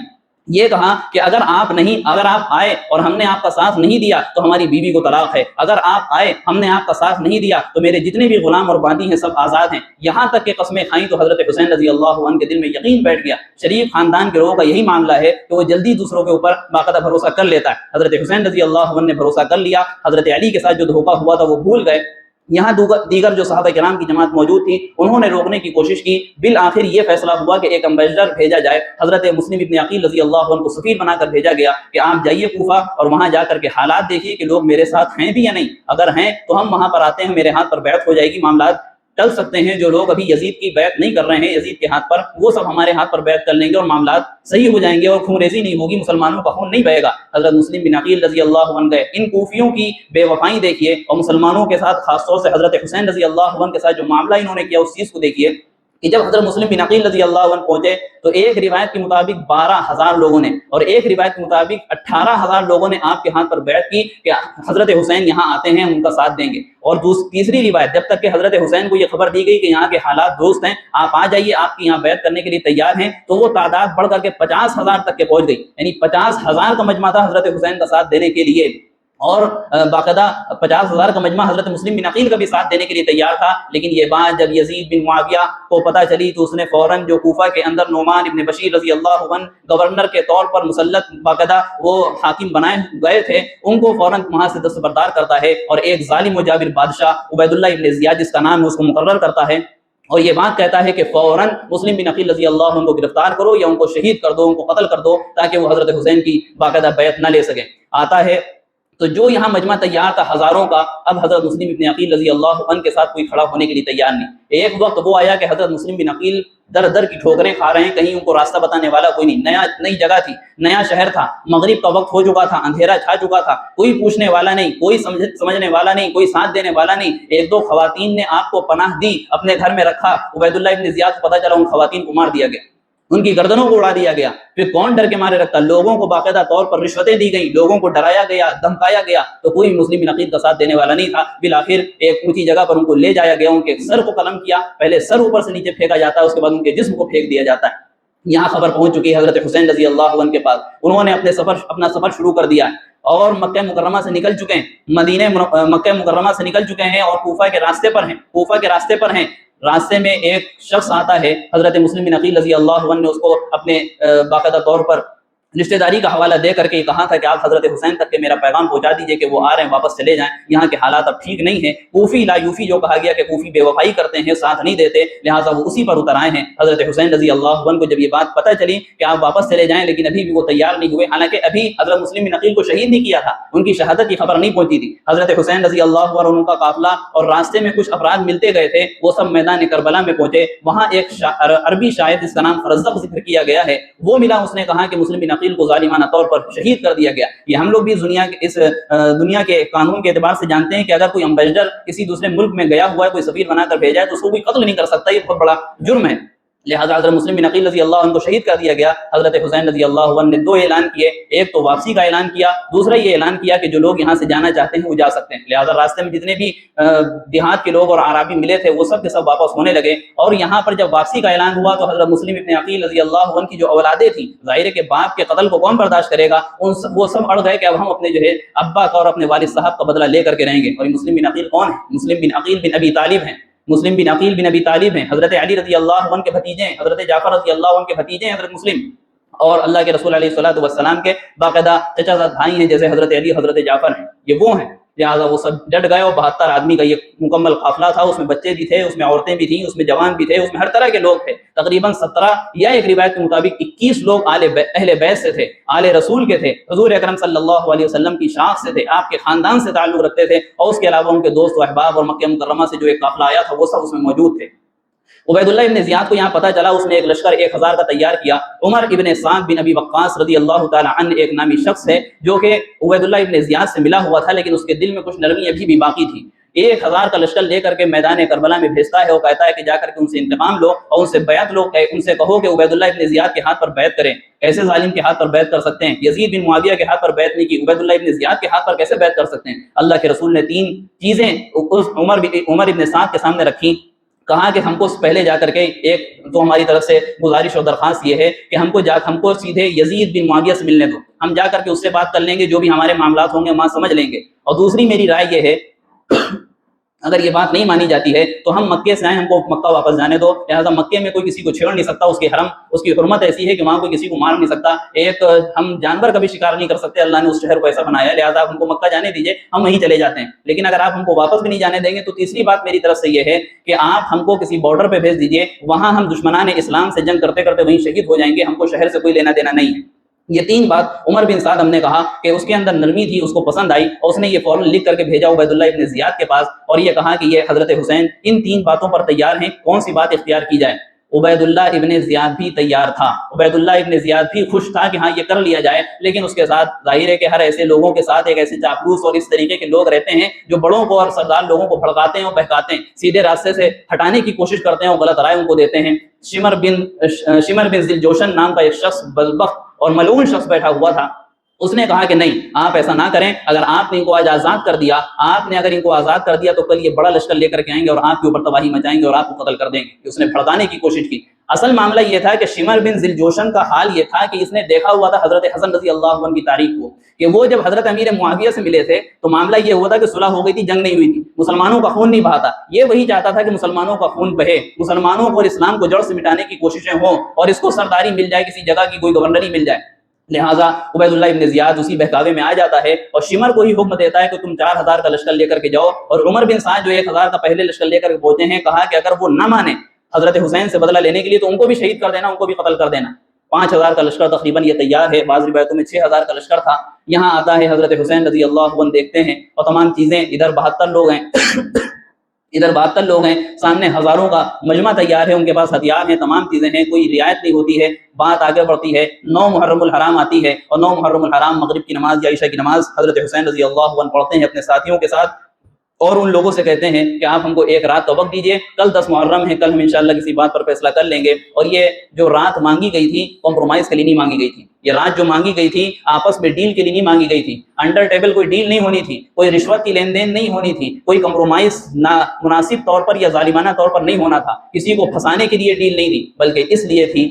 Speaker 1: یہ کہا کہ اگر آپ آئے اور ہم نے آپ کا ساتھ نہیں دیا تو ہماری بیوی کو طلاق ہے، اگر آپ آئے ہم نے آپ کا ساتھ نہیں دیا تو میرے جتنے بھی غلام اور باندی ہیں سب آزاد ہیں، یہاں تک کہ قسمیں کھائیں۔ تو حضرت حسین رضی اللہ عنہ کے دل میں یقین بیٹھ گیا۔ شریف خاندان کے لوگوں کا یہی معاملہ ہے کہ وہ جلدی دوسروں کے اوپر باقاعدہ بھروسہ کر لیتا ہے۔ حضرت حسین رضی اللہ عنہ نے بھروسہ کر لیا، حضرت علی کے ساتھ جو دھوکہ ہوا تھا وہ بھول گئے۔ یہاں دیگر جو صحابہ کرام کی جماعت موجود تھی انہوں نے روکنے کی کوشش کی، بالآخر یہ فیصلہ ہوا کہ ایک امبیسڈر بھیجا جائے، حضرت مسلم ابن عقیل رضی اللہ عنہ کو سفیر بنا کر بھیجا گیا کہ آپ جائیے کوفہ اور وہاں جا کر کے حالات دیکھیے کہ لوگ میرے ساتھ ہیں بھی یا نہیں، اگر ہیں تو ہم وہاں پر آتے ہیں، میرے ہاتھ پر بیعت ہو جائے گی، معاملات ٹل سکتے ہیں، جو لوگ ابھی یزید کی بیعت نہیں کر رہے ہیں یزید کے ہاتھ پر، وہ سب ہمارے ہاتھ پر بیعت کر لیں گے اور معاملات صحیح ہو جائیں گے اور خون ریزی نہیں ہوگی، مسلمانوں کا خون نہیں بہے گا۔ حضرت مسلم بن عقیل رضی اللہ عنہ گئے، ان کوفیوں کی بے وفائی دیکھیے، اور مسلمانوں کے ساتھ خاص طور سے حضرت حسین رضی اللہ عنہ کے ساتھ جو معاملہ انہوں نے کیا اس چیز کو دیکھیے کہ جب حضرت مسلم بن عقیل رضی اللہ عنہ پہنچے تو ایک روایت کے مطابق 12,000 لوگوں نے اور ایک روایت کے مطابق 18,000 لوگوں نے آپ کے ہاتھ پر بیعت کی کہ حضرت حسین یہاں آتے ہیں، ہم ان کا ساتھ دیں گے۔ اور تیسری روایت، جب تک کہ حضرت حسین کو یہ خبر دی گئی کہ یہاں کے حالات درست ہیں، آپ آ جائیے، آپ کی یہاں بیعت کرنے کے لیے تیار ہیں، تو وہ تعداد بڑھ کر کے 50,000 تک کے پہنچ گئی، یعنی 50,000 کا مجمع تھا حضرت حسین کا ساتھ دینے کے لیے، اور باقاعدہ 50,000 کا مجمع حضرت مسلم بن عقیل کا بھی ساتھ دینے کے لیے تیار تھا۔ لیکن یہ بات جب یزید بن معاویہ کو پتہ چلی تو اس نے فوراً جو کوفہ کے اندر نعمان ابن بشیر رضی اللہ عنہ گورنر کے طور پر مسلط باقاعدہ وہ حاکم بنائے گئے تھے، ان کو فوراً وہاں سے دستبردار کرتا ہے، اور ایک ظالم و جابر بادشاہ عبید اللہ ابن زیاد جس کا نام ہے اس کو مقرر کرتا ہے، اور یہ بات کہتا ہے کہ فوراً مسلم بن عقیل رضی اللہ عنہ کو گرفتار کرو یا ان کو شہید کر دو، ان کو قتل کر دو، تاکہ وہ حضرت حسین کی باقاعدہ بیعت نہ لے سکے۔ آتا ہے تو جو یہاں مجمع تیار تھا ہزاروں کا، اب حضرت مسلم بن عقیل رضی اللہ عنہ کے ساتھ کوئی کھڑا ہونے کے لیے تیار نہیں۔ ایک وقت وہ آیا کہ حضرت مسلم بن عقیل در در کی ٹھوکریں کھا رہے ہیں، کہیں ان کو راستہ بتانے والا کوئی نہیں، نئی جگہ تھی، نیا شہر تھا، مغرب کا وقت ہو چکا تھا، اندھیرا چھا چکا تھا، کوئی پوچھنے والا نہیں، کوئی سمجھنے والا نہیں، کوئی ساتھ دینے والا نہیں۔ ایک دو خواتین نے آپ کو پناہ دی، اپنے گھر میں رکھا، عبید اللہ ابن زیاد کو پتہ چلا، ان خواتین کو مار دیا گیا، ان کی گردنوں کو اڑا دیا گیا۔ پھر کون ڈر کے مارے رکھتا، لوگوں کو باقاعدہ طور پر رشوتیں دی گئیں، لوگوں کو ڈرایا گیا، دھمکایا گیا، تو کوئی مسلم بن عقیل کا ساتھ دینے والا نہیں تھا۔ بالآخر ایک اونچی جگہ پر ان کو لے جایا گیا، ان کے سر کو قلم کیا، پہلے سر اوپر سے نیچے پھینکا جاتا ہے، اس کے بعد ان کے جسم کو پھینک دیا جاتا ہے۔ یہاں خبر پہنچ چکی ہے حضرت حسین رضی اللہ عنہ کے پاس، انہوں نے اپنا سفر شروع کر دیا اور مکہ مکرمہ سے نکل چکے ہیں، مکہ مکرمہ سے نکل چکے ہیں اور کوفہ کے راستے پر ہیں۔ راستے میں ایک شخص آتا ہے، حضرت مسلم بن عقیل رضی اللہ عنہ نے اس کو اپنے باقاعدہ طور پر رشتہ داری کا حوالہ دے کر کے یہ کہا تھا کہ آپ حضرت حسین تک کے میرا پیغام پہنچا دیجئے کہ وہ آ رہے ہیں، واپس چلے جائیں، یہاں کے حالات اب ٹھیک نہیں ہیں۔ کوفی لا یوفی جو کہا گیا کہ کوفی بے وفائی کرتے ہیں، ساتھ نہیں دیتے، لہٰذا وہ اسی پر اتر آئے ہیں۔ حضرت حسین رضی اللہ عنہ کو جب یہ بات پتہ چلی کہ آپ واپس چلے جائیں، لیکن ابھی بھی وہ تیار نہیں ہوئے، حالانکہ ابھی حضرت مسلم بن عقیل کو شہید نہیں کیا تھا، ان کی شہادت کی خبر نہیں پہنچی تھی۔ حضرت حسین رضی اللہ عنہ کا قافلہ اور راستے میں کچھ افراد ملتے گئے تھے، وہ سب میدان کربلا میں پہنچے، وہاں ایک عربی شاعر جس کا نام فرزدق ذکر کیا گیا ہے وہ ملا، اس نے کہا کہ مسلم بن عقیل کو ظالمانہ طور پر شہید کر دیا گیا۔ یہ ہم لوگ بھی دنیا کے قانون کے اعتبار سے جانتے ہیں کہ اگر کوئی امبیسڈر کسی دوسرے ملک میں گیا ہوا ہے، کوئی سفیر بنا کر بھیجا ہے، تو اس کو کوئی قتل نہیں کر سکتا، یہ بہت بڑا جرم ہے۔ لہٰذا حضرت مسلم بن عقیل رضی اللہ عنہ کو شہید کر دیا گیا۔ حضرت حسین رضی اللہ عنہ نے دو اعلان کیے، ایک تو واپسی کا اعلان کیا، دوسرا یہ اعلان کیا کہ جو لوگ یہاں سے جانا چاہتے ہیں وہ جا سکتے ہیں۔ لہٰذا راستے میں جتنے بھی دیہات کے لوگ اور اعرابی ملے تھے وہ سب کے سب واپس ہونے لگے، اور یہاں پر جب واپسی کا اعلان ہوا تو حضرت مسلم بن عقیل رضی اللہ عنہ کی جو اولادیں تھیں، ظاہر ہے کہ باپ کے قتل کو کون برداشت کرے گا، وہ سب اڑ گئے کہ اب ہم اپنے جو ہے ابا کا اور اپنے والد صاحب کا بدلہ لے کر کے رہیں گے۔ اور مسلم بن عقیل کون ہے؟ مسلم بن عقیل بن ابی طالب ہیں، مسلم بن عقیل بن ابی طالب ہیں، حضرت علی رضی اللہ عنہ کے بھتیجے ہیں، حضرت جعفر رضی اللہ عنہ کے بھتیجے ہیں حضرت مسلم، اور اللہ کے رسول علیہ الصلوۃ والسلام کے باقاعدہ چچا زاد بھائی ہیں، جیسے حضرت علی، حضرت جعفر ہیں، یہ وہ ہیں، لہٰذا وہ سب ڈٹ گئے، اور 72 آدمی کا یہ مکمل قافلہ تھا، اس میں بچے بھی تھے، اس میں عورتیں بھی تھیں، اس میں جوان بھی تھے، اس میں ہر طرح کے لوگ تھے، تقریباً 17 یا ایک روایت کے مطابق 21 لوگ اہل بیت سے تھے، آل رسول کے تھے، حضور اکرم صلی اللہ علیہ وسلم کی شاخ سے تھے، آپ کے خاندان سے تعلق رکھتے تھے، اور اس کے علاوہ ان کے دوست و احباب اور مکہ مکرمہ سے جو ایک قافلہ آیا تھا وہ سب اس میں موجود تھے۔ عبید اللہ ابن زیاد کو یہاں پتہ چلا، اس نے ایک لشکر 1000 کا تیار کیا۔ عمر ابن سعد بن ابی وقاص رضی اللہ تعالی عنہ ایک نامی شخص ہے جو کہ عبید اللہ ابن زیاد سے ملا ہوا تھا، لیکن اس کے دل میں کچھ نرمی ابھی بھی باقی تھی۔ 1000 کا لشکر لے کر کے میدان کربلا میں بھیجتا ہے، اور کہتا ہے کہ جا کر کے ان سے انتقام لو اور ان سے بیعت لو، ان سے کہو کہ عبید اللہ ابن زیاد کے ہاتھ پر بیعت کریں۔ ایسے ظالم کے ہاتھ پر بیعت کر سکتے ہیں؟ یزید بن معاویہ کے ہاتھ پر بیعت نہیں کی، عبید اللہ ابن زیاد کے ہاتھ پر کیسے بیعت کر سکتے ہیں؟ اللہ کے رسول نے 3 چیزیں عمر ابن سعد کے سامنے رکھی، کہا کہ ہم کو پہلے جا کر کے ایک تو ہماری طرف سے گزارش اور درخواست یہ ہے کہ ہم کو سیدھے یزید بن معاویہ سے ملنے دو، ہم جا کر کے اس سے بات کر لیں گے، جو بھی ہمارے معاملات ہوں گے وہاں سمجھ لیں گے۔ اور دوسری میری رائے یہ ہے اگر یہ بات نہیں مانی جاتی ہے تو ہم مکے سے آئیں، ہم کو مکہ واپس جانے دو، لہٰذا مکے میں کوئی کسی کو چھیڑ نہیں سکتا، اس کے حرم، اس کی حرمت ایسی ہے کہ وہاں کوئی کسی کو مار نہیں سکتا، ایک ہم جانور کا بھی شکار نہیں کر سکتے، اللہ نے اس شہر کو ایسا بنایا ہے، لہٰذا آپ ہم کو مکہ جانے دیجیے، ہم وہیں چلے جاتے ہیں۔ لیکن اگر آپ ہم کو واپس بھی نہیں جانے دیں گے تو تیسری بات میری طرف سے یہ ہے کہ آپ ہم کو کسی بارڈر پہ بھیج دیجیے، وہاں ہم دشمنان اسلام سے جنگ کرتے کرتے وہیں شہید ہو جائیں گے، ہم کو شہر سے کوئی لینا دینا نہیں ہے۔ یہ 3 بات عمر بن سعد ہم نے کہا کہ اس کے اندر نرمی تھی، اس کو پسند آئی، اور اس نے یہ فوراً لکھ کر کے بھیجا عبید اللہ ابن زیاد کے پاس، اور یہ کہا کہ یہ حضرت حسین ان 3 باتوں پر تیار ہیں، کون سی بات اختیار کی جائے؟ عبید اللہ ابن زیاد بھی تیار تھا، عبید اللہ ابن زیاد بھی خوش تھا کہ ہاں یہ کر لیا جائے، لیکن اس کے ساتھ ظاہر ہے کہ ہر ایسے لوگوں کے ساتھ ایک ایسے چاپلوس اور اس طریقے کے لوگ رہتے ہیں جو بڑوں کو اور سردار لوگوں کو بھڑکاتے ہیں اور بہکاتے ہیں، سیدھے راستے سے ہٹانے کی کوشش کرتے ہیں اور غلط رائے ان کو دیتے ہیں۔ شمر بن ذوالجوشن نام کا ایک شخص بدبخت اور ملعون شخص بیٹھا ہوا تھا، اس نے کہا کہ نہیں، آپ ایسا نہ کریں، اگر آپ نے ان کو آج آزاد کر دیا، آپ نے اگر ان کو آزاد کر دیا تو کل یہ بڑا لشکر لے کر کے آئیں گے اور آپ کے اوپر تباہی مچائیں گے اور آپ کو قتل کر دیں گے۔ اس نے بھڑکانے کی کوشش کی۔ اصل معاملہ یہ تھا کہ شمر بن ذوالجوشن کا حال یہ تھا کہ اس نے دیکھا ہوا تھا حضرت حسن رضی اللہ عنہ کی تاریخ کو، کہ وہ جب حضرت امیر معاویہ سے ملے تھے تو معاملہ یہ ہوا تھا کہ صلح ہو گئی تھی، جنگ نہیں ہوئی تھی، مسلمانوں کا خون نہیں بہا تھا، یہ وہی چاہتا تھا کہ مسلمانوں کا خون بہے، مسلمانوں کو اور اسلام کو جڑ سے مٹانے کی کوششیں ہوں، اور اس کو سرداری مل جائے، کسی جگہ کی کوئی گورنری مل جائے۔ لہٰذا عبید اللہ ابن زیاد اسی بہکاوے میں آ جاتا ہے اور شمر کو ہی حکم دیتا ہے کہ تم 4000 کا لشکر لے کر کے جاؤ، اور عمر بن سعد جو 1000 کا پہلے لشکر لے کر کے پہنچے ہیں، کہا کہ اگر وہ نہ مانے حضرت حسین سے بدلہ لینے کے لیے تو ان کو بھی شہید کر دینا، ان کو بھی قتل کر دینا۔ 5000 کا لشکر تقریباً یہ تیار ہے، بعض روایتوں میں 6000 کا لشکر تھا۔ یہاں آتا ہے حضرت حسین رضی اللہ عنہ، دیکھتے ہیں اور تمام چیزیں، ادھر 72 لوگ ہیں ادھر 72 لوگ ہیں، سامنے ہزاروں کا مجمع تیار ہے، ان کے پاس ہتھیار ہیں، تمام چیزیں ہیں، کوئی رعایت نہیں ہوتی ہے۔ بات آگے بڑھتی ہے، 9 محرم الحرام آتی ہے، اور 9 محرم الحرام مغرب کی نماز یا عشاء کی نماز حضرت حسین رضی اللہ عنہ پڑھتے ہیں اپنے ساتھیوں کے ساتھ، اور ان لوگوں سے کہتے ہیں کہ آپ ہم کو ایک رات کا وقت دیجیے، کل 10 محرم ہے، کل ہم انشاءاللہ کسی بات پر فیصلہ کر لیں گے۔ اور یہ جو رات مانگی گئی تھی کمپرومائز کے لیے نہیں مانگی گئی تھی، یہ رات جو مانگی گئی تھی آپس میں ڈیل کے لیے نہیں مانگی گئی تھی، انڈر ٹیبل کوئی ڈیل نہیں ہونی تھی، کوئی رشوت کی لین دین نہیں ہونی تھی، کوئی کمپرومائز مناسب طور پر یا ظالمانہ طور پر نہیں ہونا تھا، کسی کو پھنسانے کے لیے ڈیل نہیں تھی، بلکہ اس لیے تھی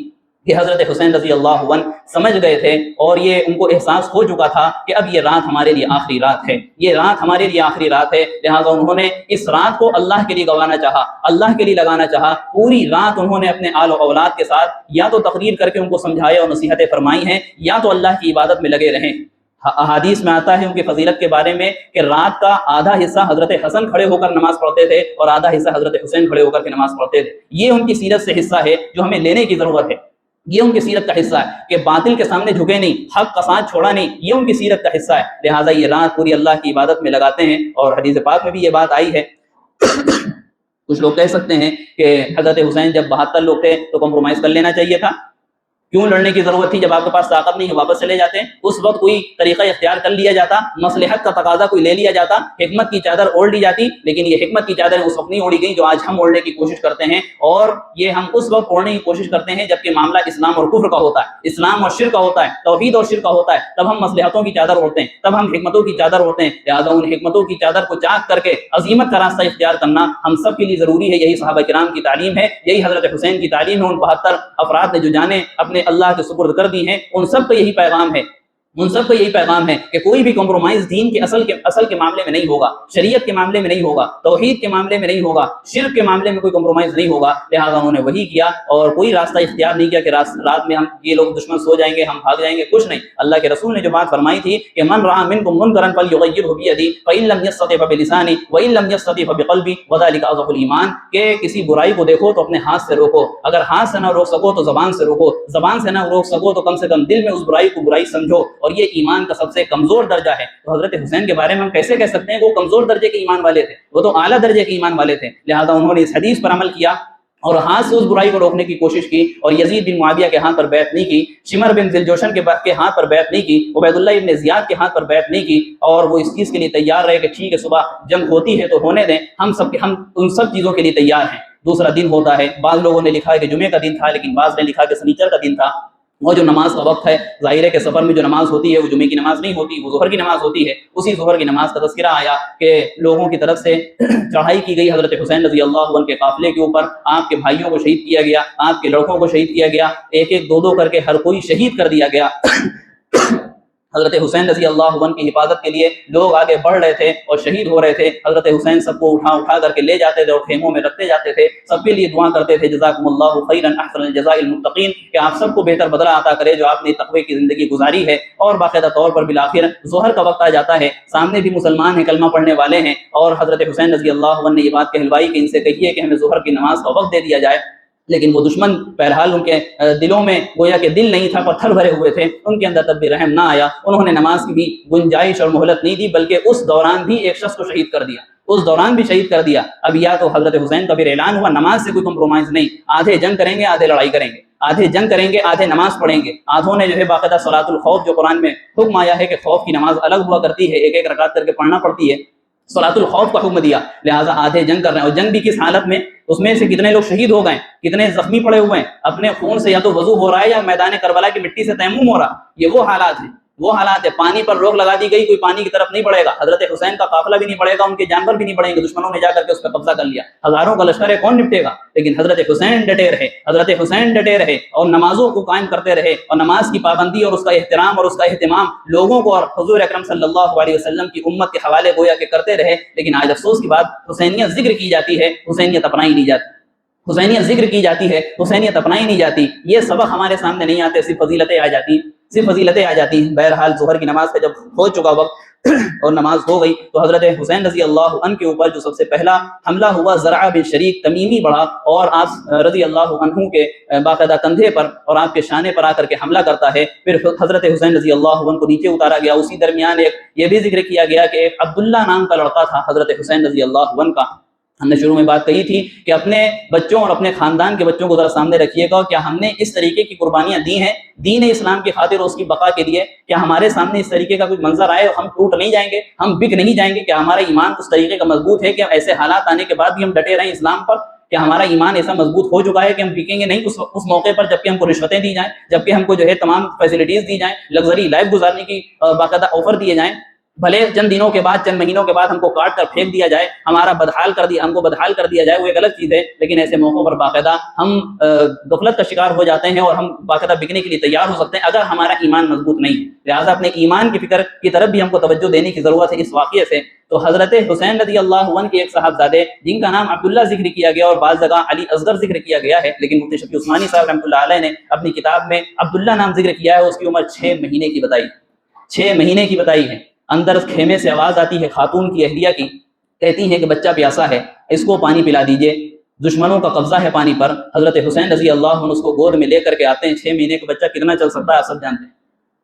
Speaker 1: کہ حضرت حسین رضی اللہ عنہ سمجھ گئے تھے اور یہ ان کو احساس ہو چکا تھا کہ اب یہ رات ہمارے لیے آخری رات ہے، یہ رات ہمارے لیے آخری رات ہے، لہٰذا انہوں نے اس رات کو اللہ کے لیے گنوانا چاہا، اللہ کے لیے لگانا چاہا۔ پوری رات انہوں نے اپنے آل و اولاد کے ساتھ یا تو تقریر کر کے ان کو سمجھایا اور نصیحتیں فرمائی ہیں، یا تو اللہ کی عبادت میں لگے رہیں۔ احادیث میں آتا ہے ان کی فضیلت کے بارے میں کہ رات کا آدھا حصہ حضرت حسن کھڑے ہو کر نماز پڑھتے تھے اور آدھا حصہ حضرت حسین کھڑے ہو کر کے نماز پڑھتے تھے۔ یہ ان کی سیرت سے حصہ ہے جو ہمیں لینے کی ضرورت ہے، یہ ان کی سیرت کا حصہ ہے کہ باطل کے سامنے جھکے نہیں، حق کا ساتھ چھوڑا نہیں، یہ ان کی سیرت کا حصہ ہے۔ لہٰذا یہ رات پوری اللہ کی عبادت میں لگاتے ہیں، اور حدیث پاک میں بھی یہ بات آئی ہے۔ کچھ لوگ کہہ سکتے ہیں کہ حضرت حسین جب 72 لوگ تھے تو کمپرومائز کر لینا چاہیے تھا، کیوں لڑنے کی ضرورت تھی؟ جب آپ کے پاس طاقت نہیں ہے واپس چلے جاتے، اس وقت کوئی طریقہ اختیار کر لیا جاتا، مصلحت کا تقاضا کوئی لے لیا جاتا، حکمت کی چادر اوڑھ لی جاتی، لیکن یہ حکمت کی چادر اس وقت نہیں اوڑھی گئی جو آج ہم اوڑھنے کی کوشش کرتے ہیں، اور یہ ہم اس وقت اوڑھنے کی کوشش کرتے ہیں جبکہ معاملہ اسلام اور کفر کا ہوتا ہے، اسلام اور شرک کا ہوتا ہے، توحید اور شرک کا ہوتا ہے، تب ہم مصلحتوں کی چادر اوڑھتے ہیں، تب ہم حکمتوں کی چادر اوڑھتے ہیں۔ لہٰذا ان حکمتوں کی چادر کو چاک کر کے عظیمت کا راستہ اختیار کرنا ہم سب کے لیے ضروری ہے، یہی صحابہ کرام کی تعلیم ہے، یہی حضرت حسین کی تعلیم ہے۔ ان 72 افراد نے جو جانیں اپنے اللہ کے سپرد کر دی ہیں، ان سب کا یہی پیغام ہے ان سب کا یہی پیغام ہے کہ کوئی بھی کمپرومائز دین کے اصل کے معاملے میں نہیں ہوگا، شریعت کے معاملے میں نہیں ہوگا، توحید کے معاملے میں نہیں ہوگا، شرک کے معاملے میں کوئی کمپرومائز نہیں ہوگا۔ لہٰذا انہوں نے وہی کیا اور کوئی راستہ اختیار نہیں کیا کہ رات میں ہم یہ لوگ دشمن سو جائیں گے، ہم بھاگ جائیں گے، کچھ نہیں۔ اللہ کے رسول نے جو بات فرمائی تھی کہ من رأى منکم منکرا فلیغیرہ بیدہ فإن لم یستطع فبلسانہ وإن لم یستطع فبقلبہ وذلک اضعف الایمان، کہ کسی برائی کو دیکھو تو اپنے ہاتھ سے روکو، اگر ہاتھ سے نہ روک سکو تو زبان سے روکو، زبان سے نہ روک سکو تو کم سے کم دل میں اس برائی کو برائی سمجھو، اور یہ ایمان کا سب سے کمزور درجہ ہے۔ تو حضرت حسین کے بارے میں ہم کیسے کہہ سکتے ہیں کہ وہ کمزور درجے کے ایمان والے تھے؟ وہ تو اعلیٰ درجے کے ایمان والے تھے۔ لہٰذا انہوں نے اس حدیث پر عمل کیا اور ہاتھ سے اس برائی کو روکنے کی کوشش کی، اور یزید بن معاویہ کے ہاتھ پر بیعت نہیں کی، شمر بن ذوالجوشن کے ہاتھ پر بیعت نہیں کی، عبید اللہ ابن زیاد کے ہاتھ پر بیعت نہیں کی، اور وہ اس چیز کے لیے تیار رہے کہ ٹھیک ہے صبح جنگ ہوتی ہے تو ہونے دیں، ہم ان سب چیزوں کے لیے تیار ہیں۔ دوسرا دن ہوتا ہے، بعض لوگوں نے لکھا ہے کہ جمعے کا دن تھا، لیکن بعض نے لکھا کہ سنیچر کا دن تھا۔ وہ جو نماز کا وقت ہے، ظاہر ہے کہ سفر میں جو نماز ہوتی ہے وہ جمعے کی نماز نہیں ہوتی، وہ ظہر کی نماز ہوتی ہے۔ اسی ظہر کی نماز کا تذکرہ آیا کہ لوگوں کی طرف سے چڑھائی کی گئی حضرت حسین رضی اللہ عنہ کے قافلے کے اوپر، آپ کے بھائیوں کو شہید کیا گیا، آپ کے لڑکوں کو شہید کیا گیا، ایک ایک دو دو کر کے ہر کوئی شہید کر دیا گیا۔ حضرت حسین رضی اللہ عنہ کی حفاظت کے لیے لوگ آگے بڑھ رہے تھے اور شہید ہو رہے تھے۔ حضرت حسین سب کو اٹھا کر کے لے جاتے تھے اور خیموں میں رکھتے جاتے تھے، سب کے لیے دعا کرتے تھے جزاکم اللہ خیرا احسن الجزاء المتقین، کہ آپ سب کو بہتر بدلہ عطا کرے جو آپ نے تقوی کی زندگی گزاری ہے۔ اور باقاعدہ طور پر بالآخر ظہر کا وقت آ جاتا ہے، سامنے بھی مسلمان ہیں، کلمہ پڑھنے والے ہیں، اور حضرت حسین رضی اللہ عنہ نے یہ بات کہلوائی کہ ان سے کہیے کہ ہمیں ظہر کی نماز کا وقت دے دیا جائے، لیکن وہ دشمن بہرحال ان کے دلوں میں گویا کہ دل نہیں تھا، پتھر بھرے ہوئے تھے، ان کے اندر تب بھی رحم نہ آیا، انہوں نے نماز کی بھی گنجائش اور مہلت نہیں دی، بلکہ اس دوران بھی ایک شخص کو شہید کر دیا، اس دوران بھی شہید کر دیا۔ اب یا تو حضرت حسین کا پھر اعلان ہوا نماز سے کوئی کمپرومائز نہیں، آدھے جنگ کریں گے آدھے لڑائی کریں گے، آدھے جنگ کریں گے آدھے نماز پڑھیں گے۔ آدھوں نے جو ہے باقاعدہ صلاۃ الخوف، جو قرآن میں حکم آیا ہے کہ خوف کی نماز الگ ہوا کرتی ہے، ایک ایک رکعت کر کے پڑھنا پڑتی ہے، صلاۃ الخوف کا حکم دیا، لہٰذا آدھے جنگ کر رہے ہیں، اور جنگ بھی کس حالت میں، اس میں سے کتنے لوگ شہید ہو گئے، کتنے زخمی پڑے ہوئے ہیں، اپنے خون سے یا تو وضو ہو رہا ہے یا میدان کربلا کی مٹی سے تیمم ہو رہا، یہ وہ حالات ہیں، وہ حالات ہے۔ پانی پر روک لگا دی گئی، کوئی پانی کی طرف نہیں بڑھے گا، حضرت حسین کا قافلہ بھی نہیں بڑھے گا، ان کے جانور بھی نہیں بڑھیں گے، دشمنوں نے جا کر کے اس پہ قبضہ کر لیا، ہزاروں کا لشکر ہے، کون نپٹے گا؟ لیکن حضرت حسین ڈٹے رہے، حضرت حسین ڈٹے رہے اور نمازوں کو قائم کرتے رہے، اور نماز کی پابندی اور اس کا احترام اور اس کا اہتمام لوگوں کو اور حضور اکرم صلی اللہ علیہ وسلم کی امت کے حوالے گویا کہ کرتے رہے۔ لیکن آج افسوس کی بات، حسینیت ذکر کی جاتی ہے، حسینیت اپنائی نہیں جاتی، حسینیت ذکر کی جاتی ہے، حسینیت اپنائی نہیں جاتی، یہ سبق ہمارے سامنے نہیں آتے، صرف فضیلتیں آ جاتی، صرف فضیلتیں آ جاتی ہیں۔ بہرحال ظہر کی نماز کا جب ہو چکا وقت اور نماز ہو گئی تو حضرت حسین رضی اللہ عنہ کے اوپر جو سب سے پہلا حملہ ہوا، زرعہ بن شریک تمیمی بڑھا اور آپ رضی اللہ عنہ کے باقاعدہ کندھے پر اور آپ کے شانے پر آ کر کے حملہ کرتا ہے۔ پھر حضرت حسین رضی اللہ عنہ کو نیچے اتارا گیا۔ اسی درمیان ایک یہ بھی ذکر کیا گیا کہ ایک عبداللہ نام کا لڑکا تھا حضرت حسین رضی اللہ عنہ کا۔ ہم نے شروع میں بات کہی تھی کہ اپنے بچوں اور اپنے خاندان کے بچوں کو ذرا سامنے رکھیے گا، کیا ہم نے اس طریقے کی قربانیاں دی ہیں دین اسلام کی خاطر اور اس کی بقا کے لیے؟ کیا ہمارے سامنے اس طریقے کا کوئی منظر آئے اور ہم ٹوٹ نہیں جائیں گے، ہم بک نہیں جائیں گے؟ کیا ہمارا ایمان اس طریقے کا مضبوط ہے کہ ایسے حالات آنے کے بعد بھی ہم ڈٹے رہیں اسلام پر؟ کیا ہمارا ایمان ایسا مضبوط ہو چکا ہے کہ ہم بکیں گے نہیں اس موقع پر، جبکہ ہم کو رشوتیں دی جائیں، جبکہ ہم کو جو ہے تمام فیسلٹیز دی جائیں، لگژری لائف گزارنے کی باقاعدہ آفر دیے جائیں، بھلے چند دنوں کے بعد چند مہینوں کے بعد ہم کو کاٹ کر پھینک دیا جائے، ہم کو بدحال کر دیا جائے، وہ ایک الگ چیز ہے، لیکن ایسے موقعوں پر باقاعدہ ہم غفلت کا شکار ہو جاتے ہیں اور ہم باقاعدہ بکنے کے لیے تیار ہو سکتے ہیں اگر ہمارا ایمان مضبوط نہیں ہے۔ لہٰذا اپنے ایمان کی فکر کی طرف بھی ہم کو توجہ دینے کی ضرورت ہے اس واقعے سے۔ تو حضرت حسین رضی اللہ عنہ کے ایک صاحبزادے جن کا نام عبداللہ ذکر کیا گیا اور بعض جگہ علی اصغر ذکر کیا گیا ہے، لیکن مفتی شفیع عثمانی صاحب رحمۃ اللہ علیہ نے اپنی کتاب میں عبداللہ نام ذکر کیا ہے، اس کی عمر 6 مہینے کی بتائی، 6 مہینے کی بتائی ہے۔ اندر خیمے سے آواز آتی ہے خاتون کی، اہلیہ کی، کہتی ہے کہ بچہ پیاسا ہے، اس کو پانی پلا دیجئے، دشمنوں کا قبضہ ہے پانی پر۔ حضرت حسین رضی اللہ عنہ اس کو گود میں لے کر کے آتے ہیں، 6 مہینے کا بچہ کتنا چل سکتا ہے آپ سب جانتے ہیں،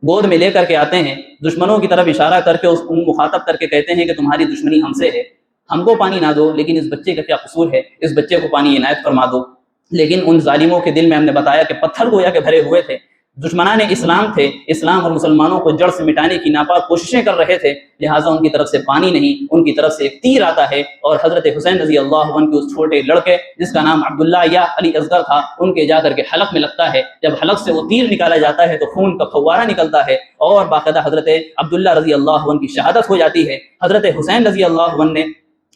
Speaker 1: گود میں لے کر کے آتے ہیں، دشمنوں کی طرف اشارہ کر کے اس کو مخاطب کر کے کہتے ہیں کہ تمہاری دشمنی ہم سے ہے، ہم کو پانی نہ دو، لیکن اس بچے کا کیا قصور ہے، اس بچے کو پانی عنایت فرما دو۔ لیکن ان ظالموں کے دل میں ہم نے بتایا کہ پتھر گویا کہ بھرے ہوئے تھے، دشمنان اسلام تھے، اسلام اور مسلمانوں کو جڑ سے مٹانے کی ناپاک کوششیں کر رہے تھے، لہٰذا ان کی طرف سے پانی نہیں، ان کی طرف سے ایک تیر آتا ہے اور حضرت حسین رضی اللہ عنہ کے اس چھوٹے لڑکے جس کا نام عبداللہ یا علی اصغر تھا، ان کے جا کر کے حلق میں لگتا ہے۔ جب حلق سے وہ تیر نکالا جاتا ہے تو خون کا فوارہ نکلتا ہے اور باقاعدہ حضرت عبداللہ رضی اللہ عنہ کی شہادت ہو جاتی ہے۔ حضرت حسین رضی اللہ عنہ نے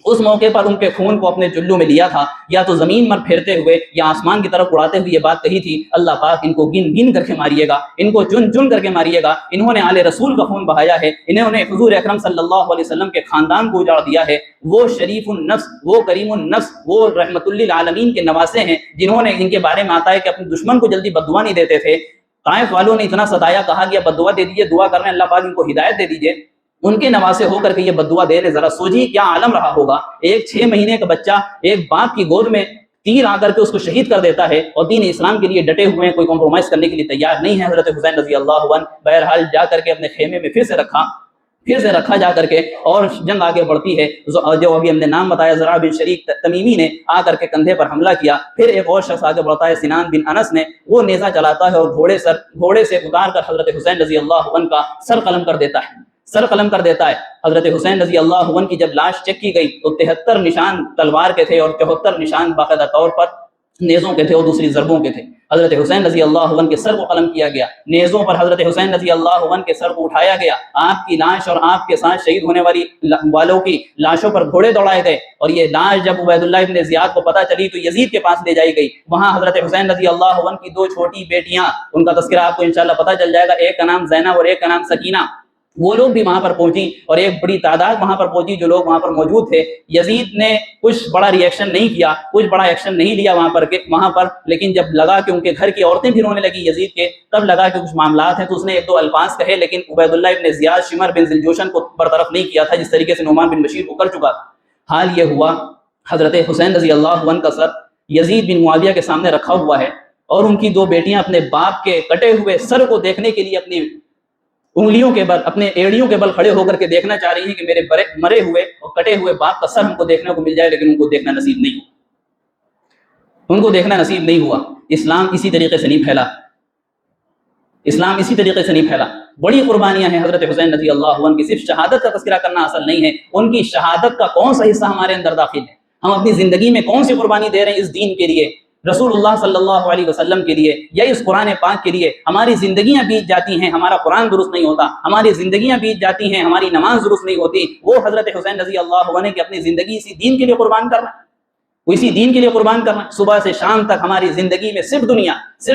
Speaker 1: اس موقع پر ان کے خون کو اپنے چلو میں لیا تھا، یا تو زمین پر پھیرتے ہوئے یا آسمان کی طرف اڑاتے ہوئے یہ بات کہی تھی، اللہ پاک ان کو گن گن کر کے ماریے گا، ان کو چن چن کر کے ماریے گا، انہوں نے آل رسول کا خون بہایا ہے، انہوں نے حضور اکرم صلی اللہ علیہ وسلم کے خاندان کو اجاڑ دیا ہے، وہ شریف النفس، وہ کریم النفس، وہ رحمت للعالمین کے نواسے ہیں، جنہوں نے، جن کے بارے میں آتا ہے کہ اپنے دشمن کو جلدی بد دعا نہیں دیتے تھے۔ طائف والوں نے اتنا ستایا، کہا کہ بد دعا دے دیجیے، دعا کر رہے ہیں اللہ پاک ان کو ہدایت دے دیجیے، ان کے نواسے ہو کر کے یہ بد دعا دے رہے، ذرا سوچیے کیا عالم رہا ہوگا۔ ایک 6 مہینے کا بچہ ایک باپ کی گود میں تیر آ کر کے اس کو شہید کر دیتا ہے، اور دین اسلام کے لیے ڈٹے ہوئے ہیں، کوئی کمپرومائز کرنے کے لیے تیار نہیں ہے۔ حضرت حسین رضی اللہ عنہ بہرحال جا کر کے اپنے خیمے میں پھر سے رکھا جا کر کے، اور جنگ آگے بڑھتی ہے۔ جو ابھی ہم نے نام بتایا، زرع بن شریک تمیمی نے آ کر کے کندھے پر حملہ کیا، پھر ایک اور شخص آگے بڑھتا ہے، سنان بن انس نے، وہ نیزہ چلاتا ہے اور گھوڑے سے اتار کر حضرت حسین رضی اللہ عنہ کا سر قلم کر دیتا ہے۔ حضرت حسین رضی اللہ عنہ کی جب لاش چیک کی گئی تو 73 نشان تلوار کے تھے اور 74 نشان باقاعدہ طور پر نیزوں کے تھے اور دوسری ضربوں کے تھے۔ حضرت حسین رضی اللہ عنہ کے سر کو قلم کیا گیا، نیزوں پر حضرت حسین رضی اللہ عنہ کے سر کو اٹھایا گیا، آپ کی لاش اور آپ کے ساتھ شہید ہونے والوں کی لاشوں پر گھوڑے دوڑائے گئے، اور یہ لاش جب عبید اللہ ابن زیاد کو پتہ چلی تو یزید کے پاس لے جائی گئی۔ وہاں حضرت حسین رضی اللہ عنہ کی 2 چھوٹی بیٹیاں، ان کا تذکرہ آپ کو انشاءاللہ پتہ چل جائے گا، ایک کا نام زینب اور ایک کا نام سکینہ، وہ لوگ بھی وہاں پر پہنچی، اور ایک بڑی تعداد وہاں پر پہنچی جو لوگ وہاں پر موجود تھے۔ یزید نے کچھ بڑا ریئیکشن نہیں کیا، کچھ بڑا ایکشن نہیں لیا وہاں پر، لیکن جب لگا کہ ان کے گھر کی عورتیں بھی رونے لگی یزید کے، تب لگا کہ کچھ معاملات ہیں، تو اس نے 1-2 الفاظ کہے، لیکن عبید اللہ ابن زیاد شمر بن ذوالجوشن کو برطرف نہیں کیا تھا، جس طریقے سے نعمان بن بشیر کو کر چکا تھا۔ حال یہ ہوا، حضرت حسین رضی اللہ عنہ کا سر یزید بن معاویہ کے سامنے رکھا ہوا ہے، اور ان کی 2 بیٹیاں اپنے باپ کے کٹے ہوئے سر کو دیکھنے کے لیے اپنی انگلیوں کے بل، اپنے ایڑیوں کے بل کھڑے ہو کر کے دیکھنا چاہ رہی ہیں کہ میرے مرے ہوئے اور کٹے ہوئے باپ کا سر ہم کو دیکھنے کو مل جائے، لیکن ان کو دیکھنا نصیب نہیں ہوا۔ اسلام اسی طریقے سے نہیں پھیلا، بڑی قربانیاں ہیں حضرت حسین رضی اللہ عنہ کی۔ صرف شہادت کا تذکرہ کرنا اصل نہیں ہے، ان کی شہادت کا کون سا حصہ ہمارے اندر داخل ہے، ہم اپنی زندگی میں کون سی قربانی دے رہے ہیں اس دین کے لیے، رسول اللہ صلی اللہ علیہ وسلم کے لیے، یا اس قرآن پاک کے لیے۔ ہماری زندگیاں بیت جاتی ہیں، ہمارا قرآن درست نہیں ہوتا، ہماری زندگیاں بیت جاتی ہیں، ہماری نماز درست نہیں ہوتی۔ وہ حضرت حسین رضی اللہ عنہ کی اپنی زندگی اسی دین کے لیے قربان کرنا، صبح سے شام تک ہماری زندگی میں صرف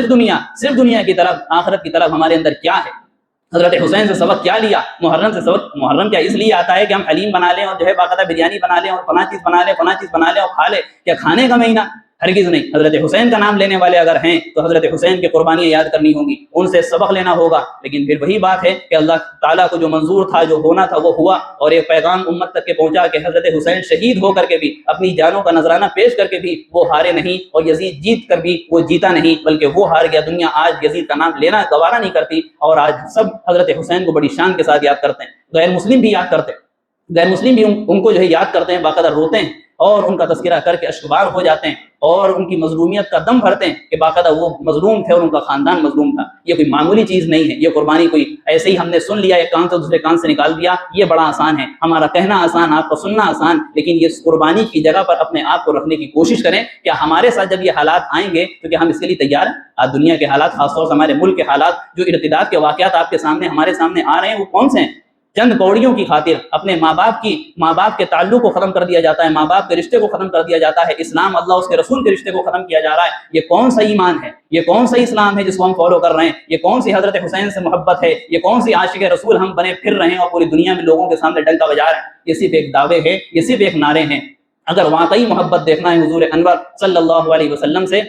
Speaker 1: دنیا کی طرف، آخرت کی طرف ہمارے اندر کیا ہے؟ حضرت حسین سے سبق کیا لیا؟ محرم کیا اس لیے آتا ہے کہ ہم حلیم بنا لیں اور جو ہے باقاعدہ بریانی بنا لیں اور فلاں چیز بنا لیں اور کھا لیں؟ کیا کھانے کا مہینہ؟ ہرگز نہیں۔ حضرت حسین کا نام لینے والے اگر ہیں تو حضرت حسین کی قربانیاں یاد کرنی ہوں گی، ان سے سبق لینا ہوگا۔ لیکن پھر وہی بات ہے کہ اللہ تعالیٰ کو جو منظور تھا، جو ہونا تھا وہ ہوا، اور ایک پیغام امت تک کے پہنچا کہ حضرت حسین شہید ہو کر کے بھی، اپنی جانوں کا نذرانہ پیش کر کے بھی وہ ہارے نہیں، اور یزید جیت کر بھی وہ جیتا نہیں، بلکہ وہ ہار گیا۔ دنیا آج یزید کا نام لینا گوارا نہیں کرتی، اور آج سب حضرت حسین کو بڑی شان کے ساتھ یاد کرتے ہیں، غیر مسلم بھی ان کو جو ہے یاد کرتے ہیں، باقاعدہ روتے ہیں اور ان کا تذکرہ کر کے اشکبار ہو جاتے ہیں، اور ان کی مظلومیت کا دم بھرتے ہیں کہ باقاعدہ وہ مظلوم تھے اور ان کا خاندان مظلوم تھا۔ یہ کوئی معمولی چیز نہیں ہے، یہ قربانی کوئی ایسے ہی ہم نے سن لیا، ایک کان سے دوسرے کان سے نکال دیا، یہ بڑا آسان ہے۔ ہمارا کہنا آسان، آپ کا سننا آسان، لیکن یہ قربانی کی جگہ پر اپنے آپ کو رکھنے کی کوشش کریں۔ کیا ہمارے ساتھ جب یہ حالات آئیں گے تو کیا ہم اس کے لیے تیار ہیں؟ آج دنیا کے حالات، خاص طور سے ہمارے ملک کے حالات، جو ارتداد کے واقعات آپ کے سامنے، ہمارے سامنے آ رہے ہیں، وہ کون سے ہیں؟ چند کوڑیوں کی خاطر اپنے ماں باپ کے تعلق کو ختم کر دیا جاتا ہے، ماں باپ کے رشتے کو ختم کر دیا جاتا ہے، اسلام، اللہ اس کے رسول کے رشتے کو ختم کیا جا رہا ہے۔ یہ کون سا ایمان ہے؟ یہ کون سا اسلام ہے جس کو ہم فالو کر رہے ہیں؟ یہ کون سی حضرت حسین سے محبت ہے؟ یہ کون سی عاشق رسول ہم بنے پھر رہے ہیں اور پوری دنیا میں لوگوں کے سامنے ڈنکا بجا رہے ہیں؟ یہ صرف ایک دعوے ہیں، یہ صرف ایک نعرے ہیں۔ اگر واقعی محبت دیکھنا ہے حضور انور صلی اللہ علیہ وسلم سے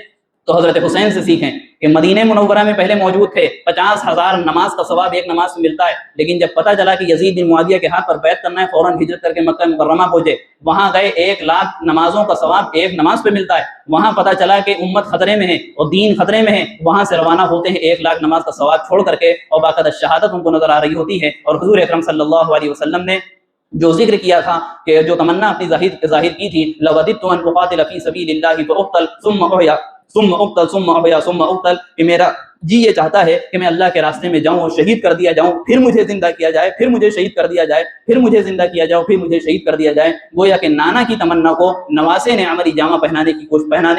Speaker 1: تو حضرت حسین سے سیکھیں کہ مدینہ منورہ میں پہلے موجود تھے، 50,000 نماز کا ثواب ایک نماز میں ملتا ہے، لیکن جب پتہ چلا کہ یزید بن معاویہ کے ہاتھ پر بیعت کرنا ہے، فوراً ہجرت کر کے مکہ مکرمہ پہنچے، وہاں گئے، 1,00,000 نمازوں کا ثواب ایک نماز پہ ملتا ہے۔ وہاں پتہ چلا کہ امت خطرے میں ہے اور دین خطرے میں ہے، وہاں سے روانہ ہوتے ہیں 1,00,000 نماز کا ثواب چھوڑ کر کے، اور باقاعدہ شہادت ان کو نظر آ رہی ہوتی ہے۔ اور حضور اکرم صلی اللہ علیہ وسلم نے جو ذکر کیا تھا، کہ جو تمنا اپنی ظاہر کی تھی، لوددت ان اقاتل فی سبیل اللہ فاقتل ثم احیا ثم اقتل ثم احیا ثم اقتل، کہ میرا جی یہ چاہتا ہے کہ میں اللہ کے راستے میں جاؤں اور شہید کر دیا جاؤں، پھر مجھے زندہ کیا جائے، پھر مجھے شہید کر دیا جائے، پھر مجھے زندہ کیا جاؤ، پھر مجھے شہید کر دیا جائے۔ گویا کہ نانا کی تمنا کو نواسے نے عملی جامہ پہنانے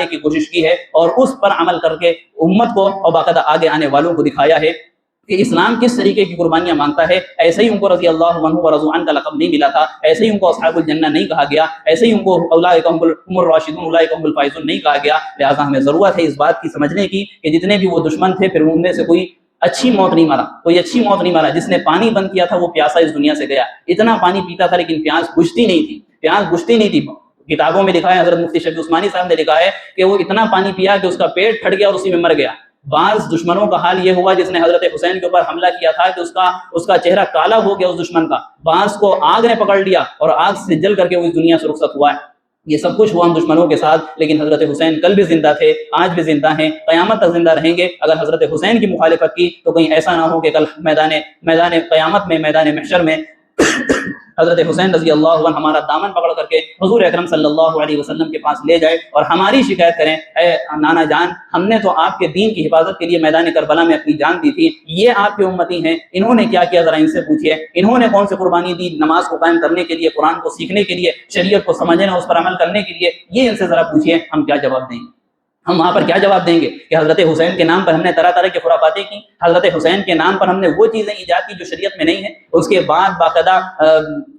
Speaker 1: کی کوشش کی ہے، اور اس پر عمل کر کے امت کو اور باقاعدہ آگے آنے والوں کو دکھایا ہے کہ اسلام کس طریقے کی قربانیاں مانگتا ہے، ایسے ہی ان کو رضی اللہ عنہ و رضوا عنہ کا لقب نہیں ملا تھا، ایسے ہی ان کو اصحاب الجنہ نہیں کہا گیا، ایسے ہی ان کو اولئک هم الراشدون اولئک هم الفائزون نہیں کہا گیا۔ لہٰذا ہمیں ضرورت ہے اس بات کی سمجھنے کی کہ جتنے بھی وہ دشمن تھے پھر ان میں سے کوئی اچھی موت نہیں مرا، کوئی اچھی موت نہیں مرا۔ جس نے پانی بند کیا تھا وہ پیاسا اس دنیا سے گیا، اتنا پانی پیتا تھا لیکن پیاس بجھتی نہیں تھی، پیاس بجھتی نہیں تھی۔ کتابوں میں لکھا ہے، حضرت مفتی شفیع عثمانی صاحب نے لکھا ہے کہ وہ اتنا پانی پیا کہ اس کا پیٹ پھٹ گیا اور اسی میں مر گیا۔ بعض دشمنوں کا حال یہ ہوا جس نے حضرت حسین کے اوپر حملہ کیا تھا کہ اس کا چہرہ کالا ہو گیا اس دشمن کا، بعض کو آگ نے پکڑ لیا اور آگ سے جل کر کے وہ اس دنیا سے رخصت ہوا ہے۔ یہ سب کچھ ہوا ہم دشمنوں کے ساتھ، لیکن حضرت حسین کل بھی زندہ تھے، آج بھی زندہ ہیں، قیامت تک زندہ رہیں گے۔ اگر حضرت حسین کی مخالفت کی تو کہیں ایسا نہ ہو کہ کل میدان قیامت میں، میدان محشر میں حضرت حسین رضی اللہ عنہ ہمارا دامن پکڑ کر کے حضور اکرم صلی اللہ علیہ وسلم کے پاس لے جائے اور ہماری شکایت کریں، اے نانا جان، ہم نے تو آپ کے دین کی حفاظت کے لیے میدان کربلا میں اپنی جان دی تھی، یہ آپ کے امتی ہیں، انہوں نے کیا کیا ذرا ان سے پوچھیے، انہوں نے کون سی قربانی دی نماز کو قائم کرنے کے لیے، قرآن کو سیکھنے کے لیے، شریعت کو سمجھنے اور اس پر عمل کرنے کے لیے، یہ ان سے ذرا پوچھیے، ہم کیا جواب دیں گے؟ ہم وہاں پر کیا جواب دیں گے کہ حضرت حسین کے نام پر ہم نے طرح طرح کی خرافاتیں کی، حضرت حسین کے نام پر ہم نے وہ چیزیں ایجاد کی جو شریعت میں نہیں ہیں۔ اس کے بعد باقاعدہ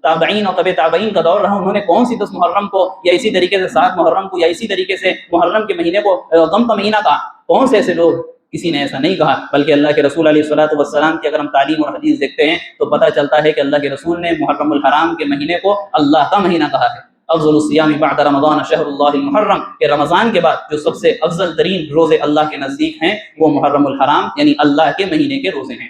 Speaker 1: تابعین اور طبع تابعین کا دور رہا، انہوں نے کون سی 10 محرم کو یا اسی طریقے سے 7 محرم کو یا اسی طریقے سے محرم کے مہینے کو غم کا مہینہ کہا؟ کون سے ایسے لوگ؟ کسی نے ایسا نہیں کہا، بلکہ اللہ کے رسول علیہ الصلوۃ والسلام کی اگر ہم تعلیم اور حدیث دیکھتے ہیں تو پتہ چلتا ہے کہ اللہ کے رسول نے محرم الحرام کے مہینے کو اللہ کا مہینہ کہا ہے۔ افضل الصیام بعد رمضان شہر اللہ المحرم، کہ رمضان کے بعد جو سب سے افضل ترین روزے اللہ کے نزدیک ہیں وہ محرم الحرام یعنی اللہ کے مہینے کے روزے ہیں،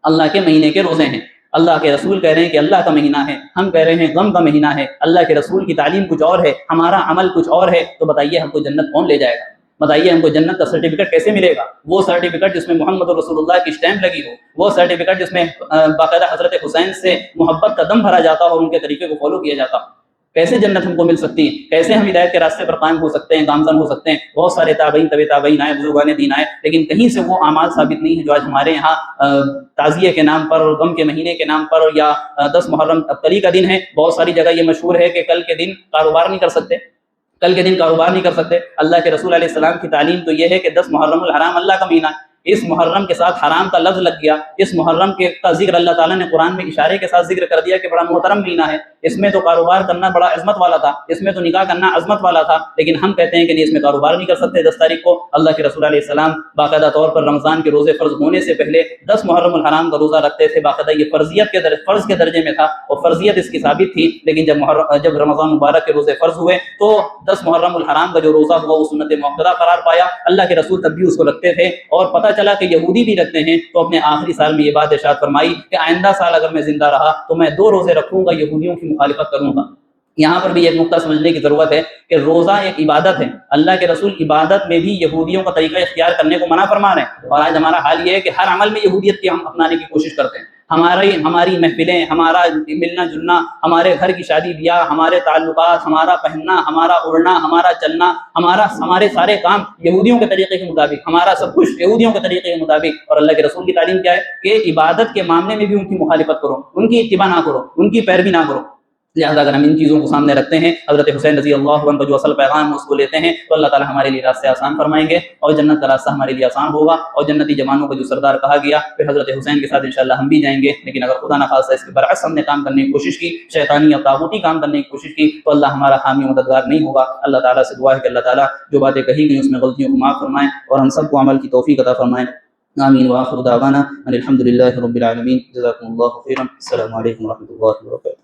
Speaker 1: اللہ کے مہینے کے روزے ہیں۔ اللہ کے رسول کہہ رہے ہیں کہ اللہ کا مہینہ ہے، ہم کہہ رہے ہیں غم کا مہینہ ہے۔ اللہ کے رسول کی تعلیم کچھ اور ہے، ہمارا عمل کچھ اور ہے، تو بتائیے ہم کو جنت کون لے جائے گا؟ بتائیے ہم کو جنت کا سرٹیفکیٹ کیسے ملے گا؟ وہ سرٹیفکیٹ جس میں محمد رسول اللہ کی اسٹیمپ لگی ہو، وہ سرٹیفکیٹ جس میں باقاعدہ حضرت حسین سے محبت کا دم بھرا جاتا ہو اور ان کے طریقے کو فالو کیا جاتا ہو، کیسے جنت ہم کو مل سکتی ہے؟ کیسے ہم ہدایت کے راستے پر قائم ہو سکتے ہیں، گامزن ہو سکتے ہیں؟ بہت سارے تابعین طبع تابعین آئے، بزرگان دین آئے، لیکن کہیں سے وہ اعمال ثابت نہیں ہے جو آج ہمارے یہاں تعزیے کے نام پر، غم کے مہینے کے نام پر، یا 10 محرم ابتری کا دن ہے، بہت ساری جگہ یہ مشہور ہے کہ کل کے دن کاروبار نہیں کر سکتے، کل کے دن کاروبار نہیں کر سکتے۔ اللہ کے رسول علیہ السلام کی تعلیم تو یہ ہے کہ 10 محرم الحرام اللہ کا مہینہ، اس محرم کے ساتھ حرام کا لفظ لگ گیا، اس محرم کا ذکر اللہ تعالیٰ نے قرآن میں اشارے کے ساتھ ذکر کر دیا کہ بڑا محترم مہینہ ہے، اس میں تو کاروبار کرنا بڑا عظمت والا تھا، اس میں تو نکاح کرنا عظمت والا تھا، لیکن ہم کہتے ہیں کہ نہیں، اس میں کاروبار نہیں کر سکتے۔ 10 تاریخ کو اللہ کے رسول علیہ السلام باقاعدہ طور پر رمضان کے روزے فرض ہونے سے پہلے 10 محرم الحرام کا روزہ رکھتے تھے، باقاعدہ یہ فرض کے درجے میں تھا اور فرضیت اس کی ثابت تھی، لیکن جب رمضان مبارک کے روزے فرض ہوئے تو 10 محرم الحرام کا جو روزہ ہوا وہ سنت مؤکدہ قرار پایا۔ اللہ کے رسول تب بھی اس کو رکھتے تھے، اور پتہ چلا کہ یہودی بھی رکھتے ہیں، تو اپنے آخری سال میں یہ بات ارشاد فرمائی کہ آئندہ سال اگر میں زندہ رہا تو میں 2 روزے رکھوں گا، یہودیوں کی مخالفت کروں گا۔ یہاں پر بھی ایک نقطہ سمجھنے کی ضرورت ہے کہ روزہ ایک عبادت ہے، اللہ کے رسول عبادت میں بھی یہودیوں کا طریقہ اختیار کرنے کو منع فرما رہے ہیں، اور آج ہمارا حال یہ ہے کہ ہر عمل میں یہودیت کی ہم اپنانے کی کوشش کرتے ہیں۔ ہماری محفلیں، ہمارا ملنا جلنا، ہمارے گھر کی شادی بیاہ، ہمارے تعلقات، ہمارا پہننا، ہمارا اڑنا، ہمارا چلنا، ہمارے سارے کام یہودیوں کے طریقے کے مطابق، ہمارا سب کچھ یہودیوں کے طریقے کے مطابق۔ اور اللہ کے رسول کی تعلیم کیا ہے کہ عبادت کے معاملے میں بھی ان کی مخالفت کرو، ان کی اتباع نہ کرو، ان کی پیروی نہ کرو۔ لہٰذا اگر ہم ان چیزوں کو سامنے رکھتے ہیں، حضرت حسین رضی اللہ عنہ کا جو اصل پیغام ہے اس کو لیتے ہیں، تو اللہ تعالیٰ ہمارے لیے راستے آسان فرمائیں گے اور جنت کا راستہ ہمارے لیے آسان ہوگا۔ اور جنتی جوانوں کو جو سردار کہا گیا، پھر حضرت حسین کے ساتھ انشاءاللہ ہم بھی جائیں گے، لیکن اگر خدا نخواستہ اس کے برعکس ہم نے کام کرنے کی کوشش کی، شیطانی یا طاغوتی کام کرنے کی کوشش کی، تو اللہ ہمارا حامی و مددگار نہیں ہوگا۔ اللہ تعالیٰ سے دعا ہے کہ اللہ تعالیٰ جو باتیں کہی گئی اس میں غلطیوں کو معاف فرمائیں اور ہم سب کو عمل کی توفیق عطا فرمائیں۔ آمین وآخر دعوانا ان الحمد للہ رب العالمین۔ جزاکم اللہ خیرا۔ السلام علیکم ورحمۃ اللہ وبرکاتہ۔